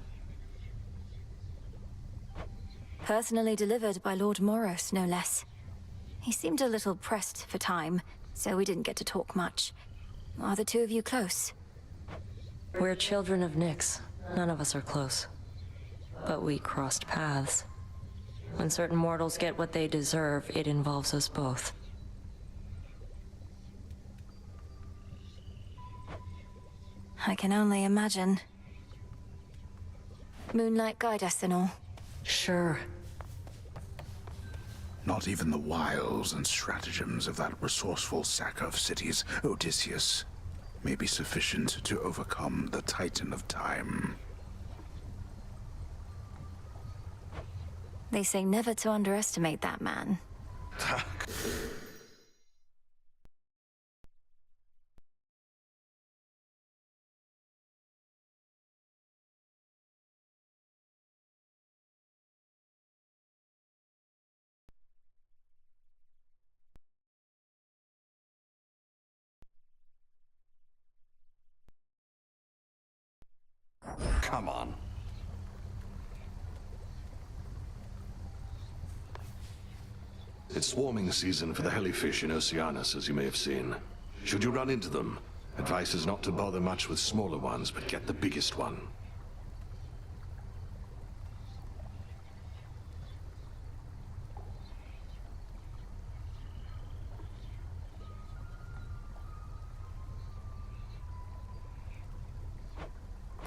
B: Personally delivered by Lord Moros, no less. He seemed a little pressed for time, so we didn't get to talk much. Are the two of you close?
E: We're children of Nyx. None of us are close. But we crossed paths. When certain mortals get what they deserve, it involves us both.
B: I can only imagine. Moonlight guide us and all.
E: Sure.
D: Not even the wiles and stratagems of that resourceful sacker of cities, Odysseus, may be sufficient to overcome the Titan of Time.
B: They say never to underestimate that man.
G: Come on. It's swarming season for the hellyfish in Oceanus, as you may have seen. Should you run into them, advice is not to bother much with smaller ones, but get the biggest one.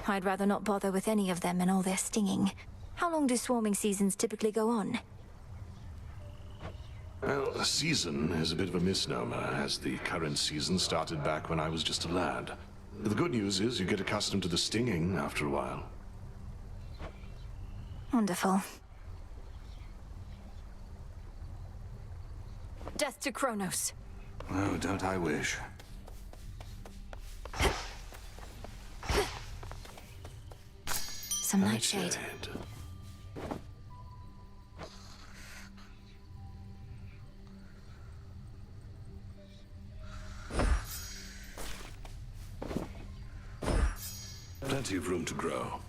B: I'd rather not bother with any of them and all their stinging. How long do swarming seasons typically go on?
G: Well, a season is a bit of a misnomer, as the current season started back when I was just a lad. The good news is you get accustomed to the stinging after a while.
B: Wonderful. Death to Kronos.
G: Oh, don't I wish.
B: Some nightshade.
G: Plenty of room to grow.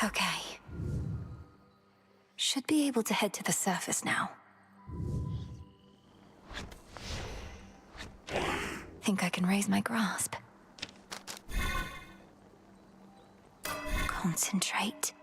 B: Okay. Should be able to head to the surface now. Think I can raise my grasp. Concentrate.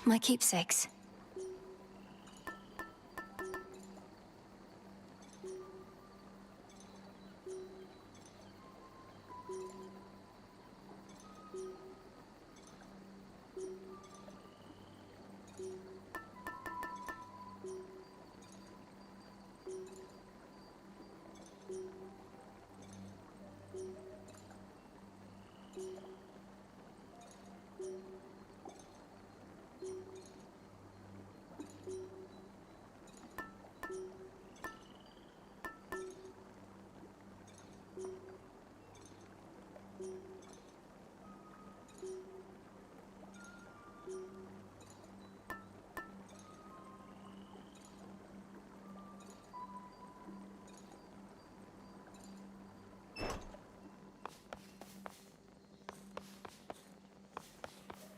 B: My keepsakes.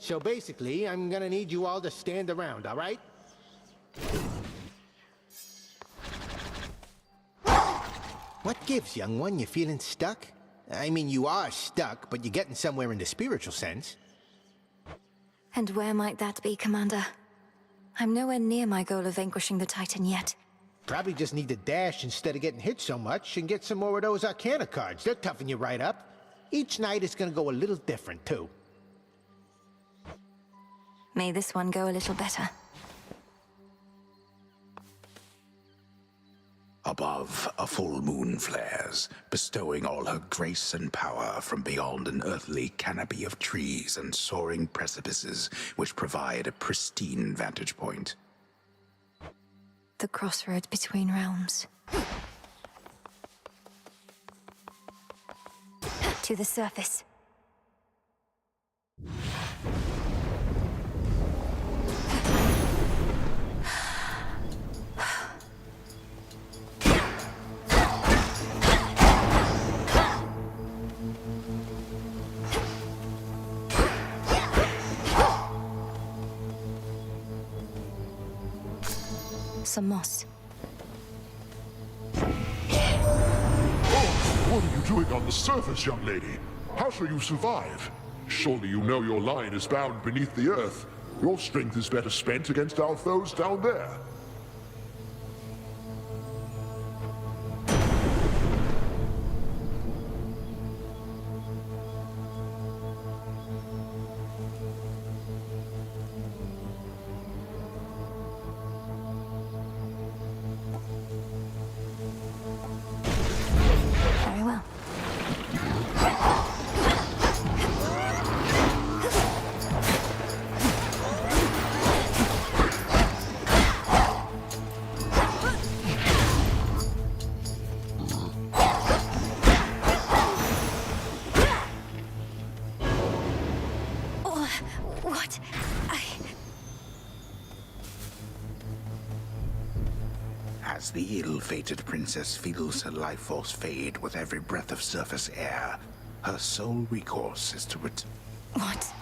I: So basically, I'm gonna need you all to stand around, all right? What gives, young one? You feeling stuck? I mean, you are stuck, but you're getting somewhere in the spiritual sense.
B: And where might that be, Commander? I'm nowhere near my goal of vanquishing the Titan yet.
I: Probably just need to dash instead of getting hit so much and get some more of those Arcana cards. They'll toughen you right up. Each night is gonna go a little different, too.
B: May this one go a little better.
D: Above, a full moon flares, bestowing all her grace and power from beyond an earthly canopy of trees and soaring precipices which provide a pristine vantage point.
B: The crossroads between realms. To the surface. Some moss.
L: What are you doing on the surface, young lady? How shall you survive? Surely you know your line is bound beneath the earth. Your strength is better spent against our foes down there.
B: Very well. What?
D: As the ill-fated princess feels her life force fade with every breath of surface air, her sole recourse is to
B: What?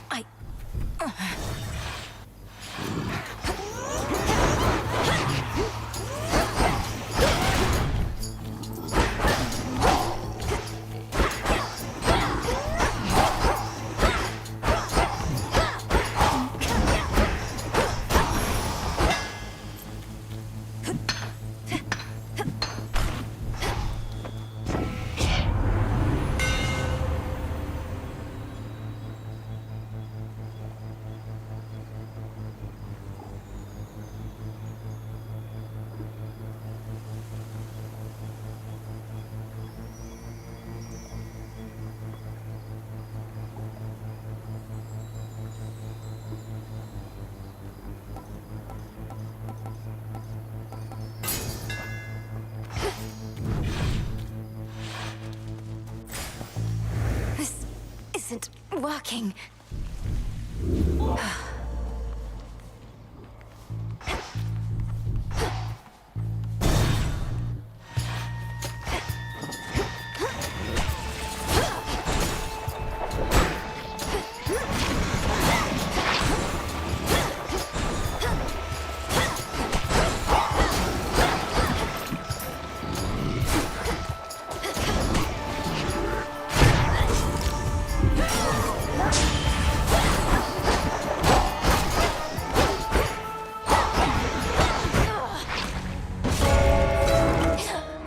B: This isn't working.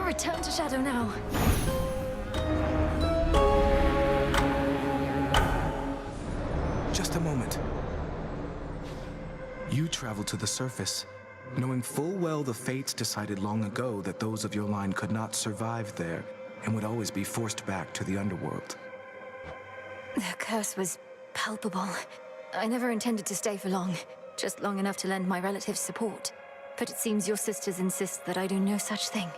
B: Return to Shadow now.
T: Just a moment. You traveled to the surface, knowing full well the fates decided long ago that those of your line could not survive there and would always be forced back to the underworld.
B: The curse was palpable. I never intended to stay for long, just long enough to lend my relatives support. But it seems your sisters insist that I do no such thing.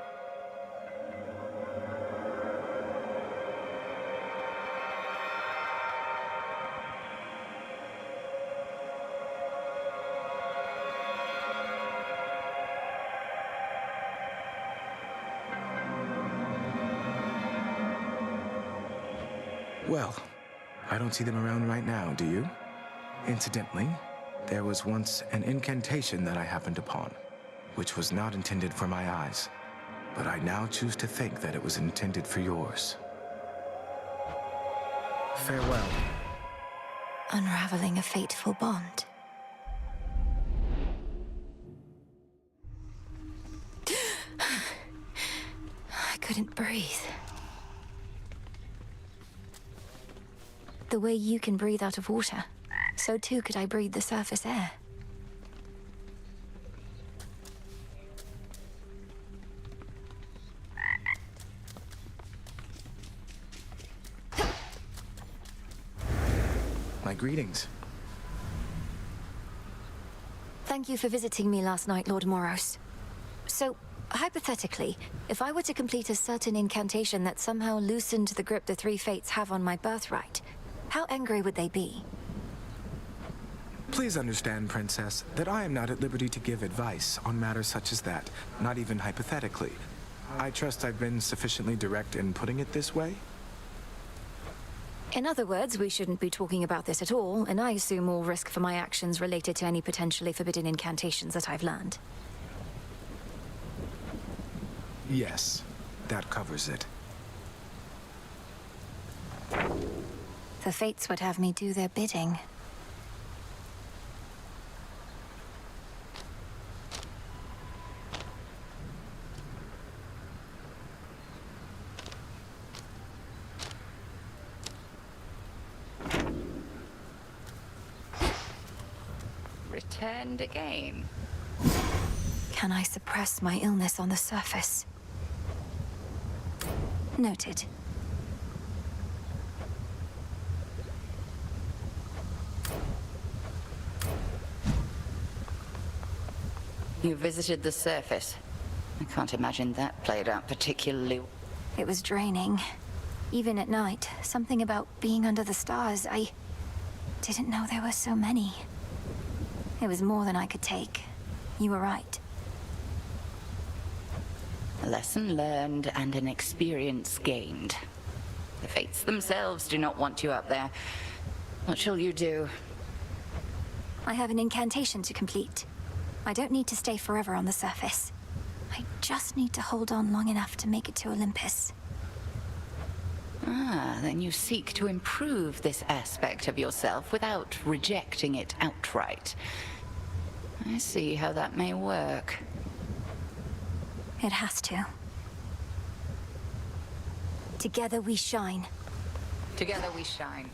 T: Well, I don't see them around right now, do you? Incidentally, there was once an incantation that I happened upon, which was not intended for my eyes. but I now choose to think that it was intended for yours. Farewell.
B: Unraveling a fateful bond. I couldn't breathe. The way you can breathe out of water, so too could I breathe the surface air.
T: My greetings.
B: Thank you for visiting me last night, Lord Moros. So, hypothetically, if I were to complete a certain incantation that somehow loosened the grip the three fates have on my birthright, how angry would they be?
T: Please understand, Princess, that I am not at liberty to give advice on matters such as that, not even hypothetically. I trust I've been sufficiently direct in putting it this way?
B: In other words, we shouldn't be talking about this at all, and I assume all risk for my actions related to any potentially forbidden incantations that I've learned.
T: Yes, that covers it.
B: The fates would have me do their bidding.
C: Returned again.
B: Can I suppress my illness on the surface? Noted.
C: You visited the surface. I can't imagine that played out particularly.
B: It was draining. Even at night, something about being under the stars, I didn't know there were so many. It was more than I could take. You were right.
C: A lesson learned and an experience gained. The fates themselves do not want you up there. What shall you do?
B: I have an incantation to complete. I don't need to stay forever on the surface. I just need to hold on long enough to make it to Olympus.
C: Ah, then you seek to improve this aspect of yourself without rejecting it outright. I see how that may work.
B: It has to. Together we shine.
C: Together we shine.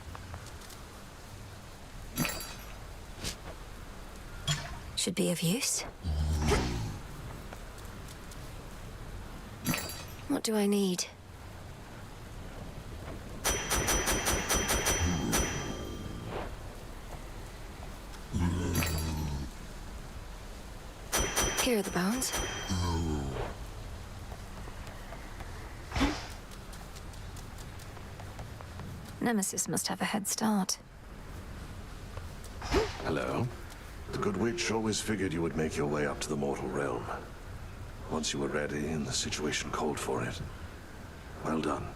B: Should be of use. What do I need? Here are the bones. Nemesis must have a head start.
G: Hello. The Good Witch always figured you would make your way up to the mortal realm. Once you were ready and the situation called for it. Well done.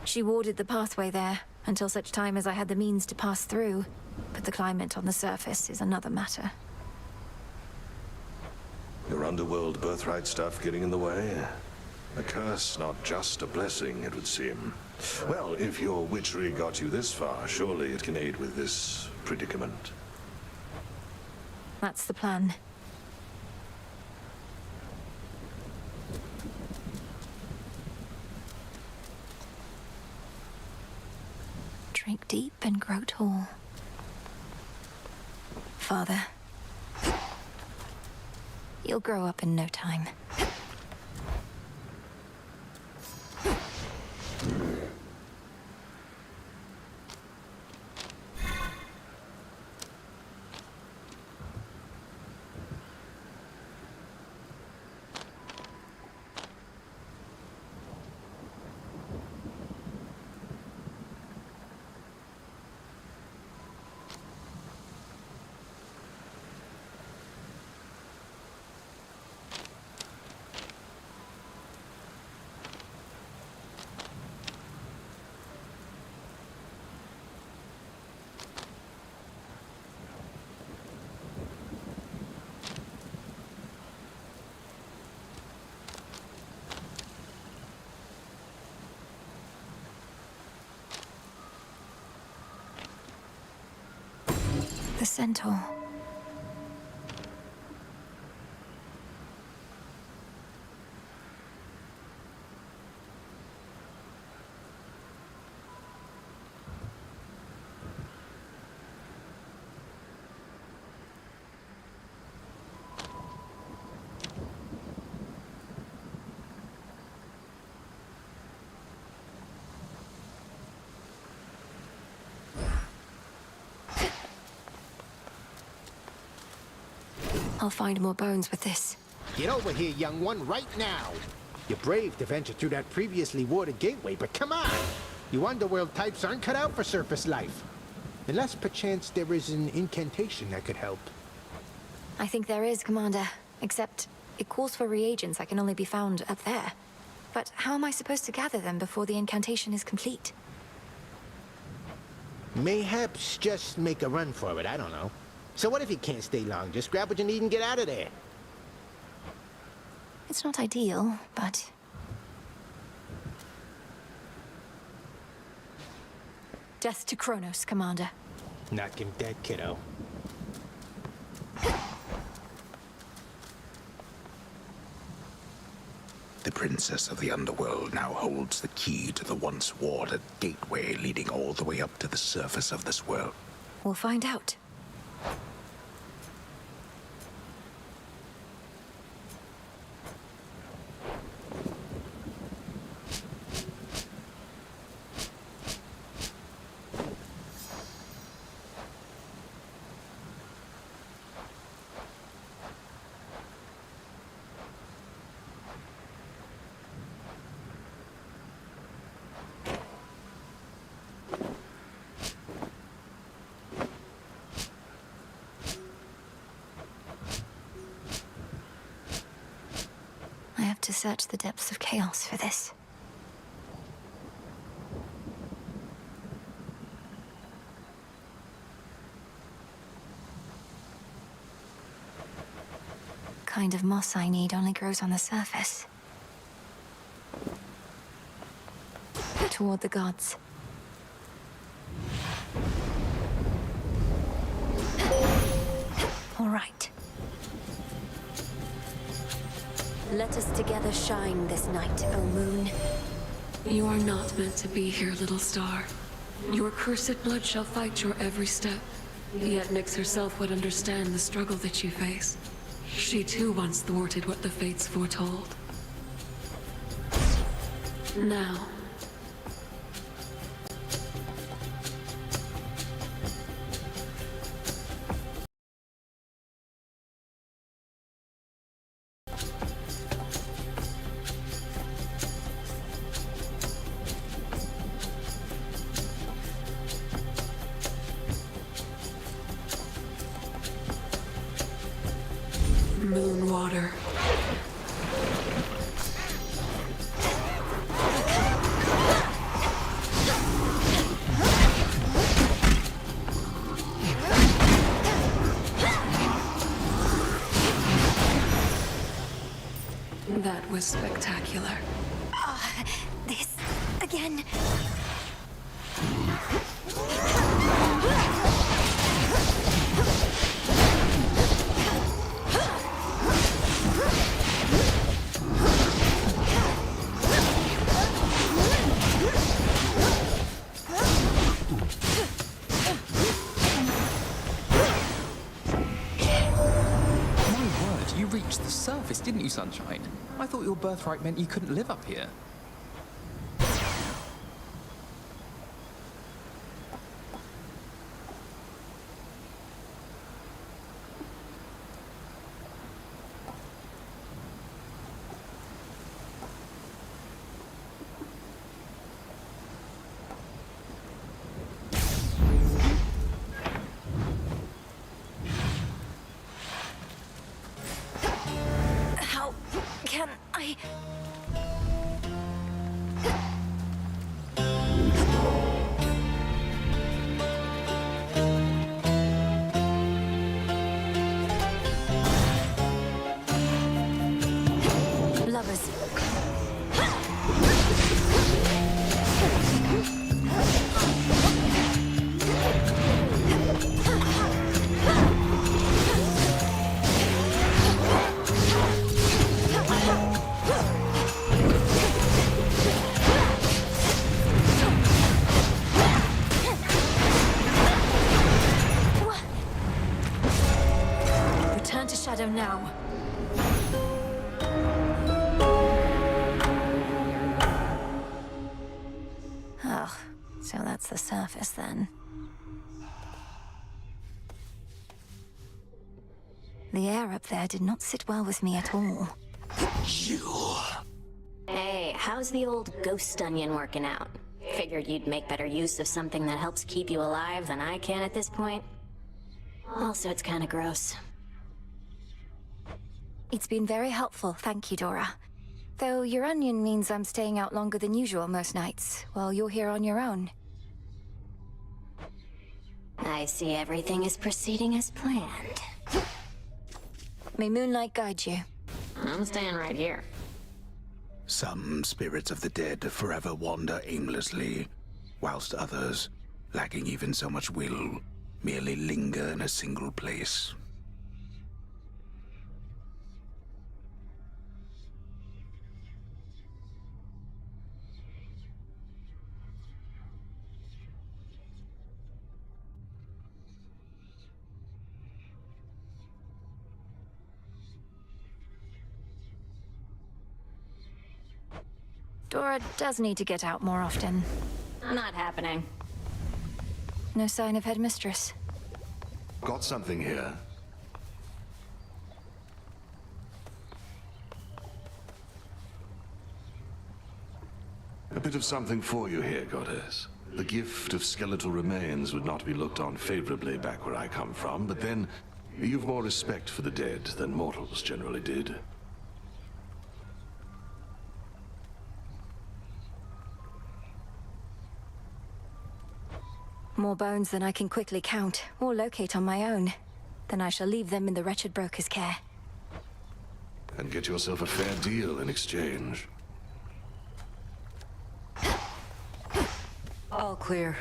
B: She warded the pathway there, until such time as I had the means to pass through. But the climate on the surface is another matter.
G: Your underworld birthright stuff getting in the way? A curse, not just a blessing, it would seem. Well, if your witchery got you this far, surely it can aid with this predicament.
B: That's the plan. Drink deep and grow tall. Father, you'll grow up in no time. The centaur. I'll find more bones with this.
I: Get over here, young one, right now. You're brave to venture through that previously warded gateway, but come on! You underworld types aren't cut out for surface life. Unless perchance there is an incantation that could help.
B: I think there is, Commander. Except, it calls for reagents that can only be found up there. But how am I supposed to gather them before the incantation is complete?
I: Mayhaps just make a run for it, I don't know. So what if you can't stay long? Just grab what you need and get out of there.
B: It's not ideal, but... Death to Kronos, Commander.
I: Knock him dead, kiddo.
D: The Princess of the Underworld now holds the key to the once warded gateway leading all the way up to the surface of this world.
B: We'll find out. I have to search the depths of chaos for this. Kind of moss I need only grows on the surface. Toward the gods. All right. Let us together shine this night, O moon.
O: You are not meant to be here, little star. Your cursed blood shall fight your every step. Yet Nyx herself would understand the struggle that you face. She too once thwarted what the fates foretold. Now, moon water. That was spectacular.
B: This again.
K: Reached the surface, didn't you, Sunshine? I thought your birthright meant you couldn't live up here.
B: shadow now. Oh, so that's the surface then. The air up there did not sit well with me at all.
R: Hey, how's the old ghost onion working out? Figured you'd make better use of something that helps keep you alive than I can at this point. Also, it's kind of gross.
B: It's been very helpful, thank you, Dora. Though your onion means I'm staying out longer than usual most nights, while you're here on your own.
R: I see everything is proceeding as planned.
B: May moonlight guide you.
R: I'm staying right here.
D: Some spirits of the dead forever wander aimlessly, whilst others, lacking even so much will, merely linger in a single place.
B: Dora does need to get out more often.
R: Not happening.
B: No sign of Headmistress.
G: Got something here. A bit of something for you here, Goddess. The gift of skeletal remains would not be looked on favorably back where I come from, but then you've more respect for the dead than mortals generally did.
B: More bones than I can quickly count or locate on my own. Then I shall leave them in the wretched broker's care.
G: And get yourself a fair deal in exchange.
E: All clear.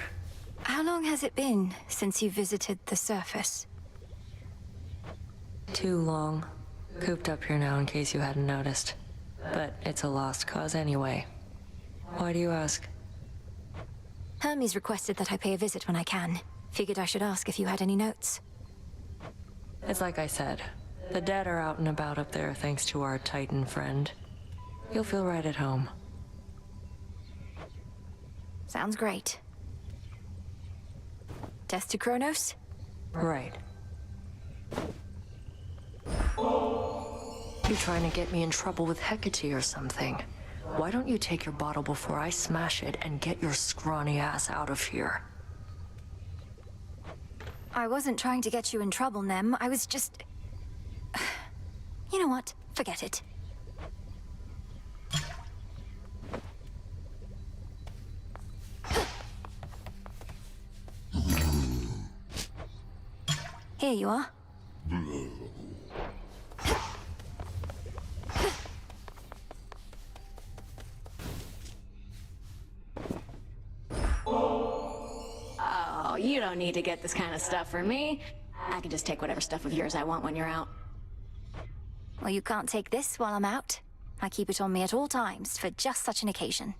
B: How long has it been since you visited the surface?
E: Too long. Cooped up here now in case you hadn't noticed. But it's a lost cause anyway. Why do you ask?
B: Hermes requested that I pay a visit when I can. Figured I should ask if you had any notes.
E: It's like I said. The dead are out and about up there thanks to our Titan friend. You'll feel right at home.
B: Sounds great. Death to Kronos?
E: Right. You trying to get me in trouble with Hecate or something? Why don't you take your bottle before I smash it and get your scrawny ass out of here?
B: I wasn't trying to get you in trouble, Nem. I was just... You know what? Forget it. Here you are.
R: Oh, you don't need to get this kind of stuff for me. I can just take whatever stuff of yours I want when you're out.
B: Well, you can't take this while I'm out. I keep it on me at all times for just such an occasion.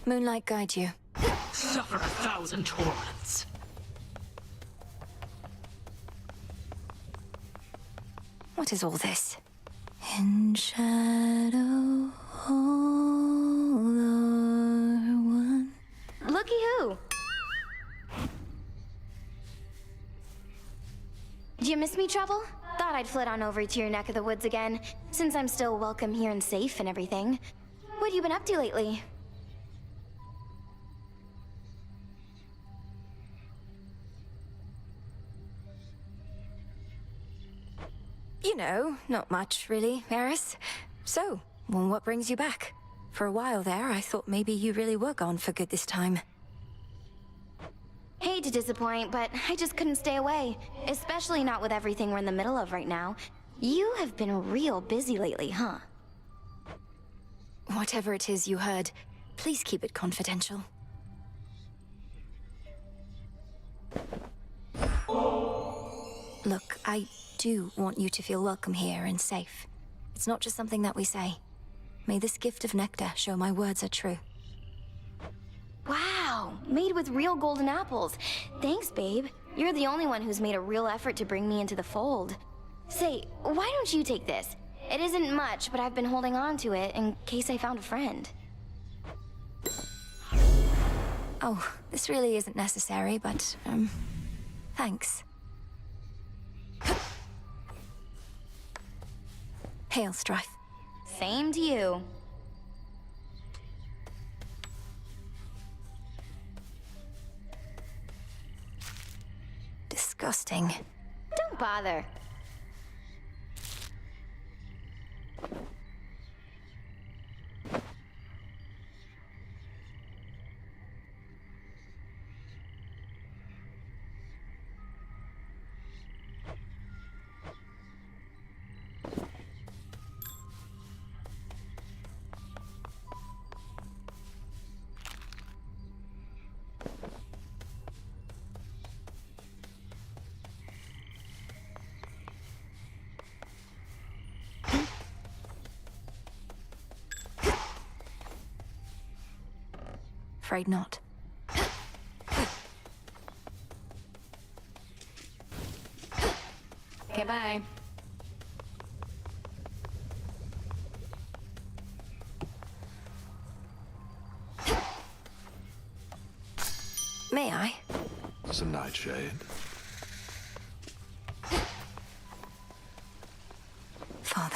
B: Moonlight guide you.
S: Suffer 1,000 torments.
B: What is all this? In shadow, all are one.
N: Looky who! Did you miss me, Trouble? Thought I'd flit on over to your neck of the woods again, since I'm still welcome here and safe and everything. What have you been up to lately?
B: You know, not much, really, Eris. So, well, what brings you back? For a while there, I thought maybe you really were gone for good this time.
N: Hate to disappoint, but I just couldn't stay away. Especially not with everything we're in the middle of right now. You have been real busy lately, huh?
B: Whatever it is you heard, please keep it confidential. Look, I do want you to feel welcome here and safe. It's not just something that we say. May this gift of nectar show my words are true.
N: Wow, made with real golden apples. Thanks, babe. You're the only one who's made a real effort to bring me into the fold. Say, why don't you take this? It isn't much, but I've been holding on to it in case I found a friend.
B: Oh, this really isn't necessary, but, thanks. Hail, Strife.
N: Same to you.
B: Disgusting.
N: Don't bother.
B: Afraid not.
C: Okay, bye.
B: May I?
G: It's a nightshade.
B: Father.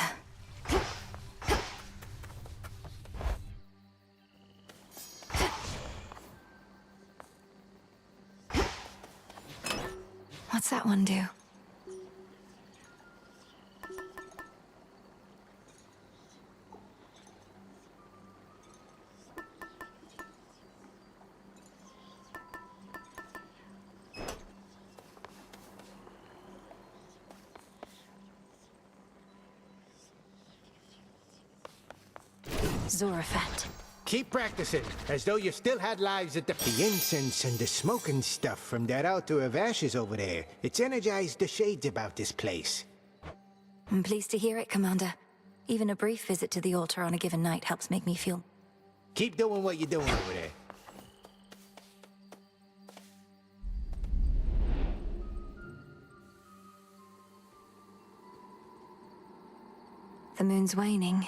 B: What's that one do? Zorafat.
I: Keep practicing, as though you still had lives at the incense and the smoking stuff from that altar of ashes over there. It's energized the shades about this place.
B: I'm pleased to hear it, Commander. Even a brief visit to the altar on a given night helps make me feel...
I: Keep doing what you're doing over there.
B: The moon's waning.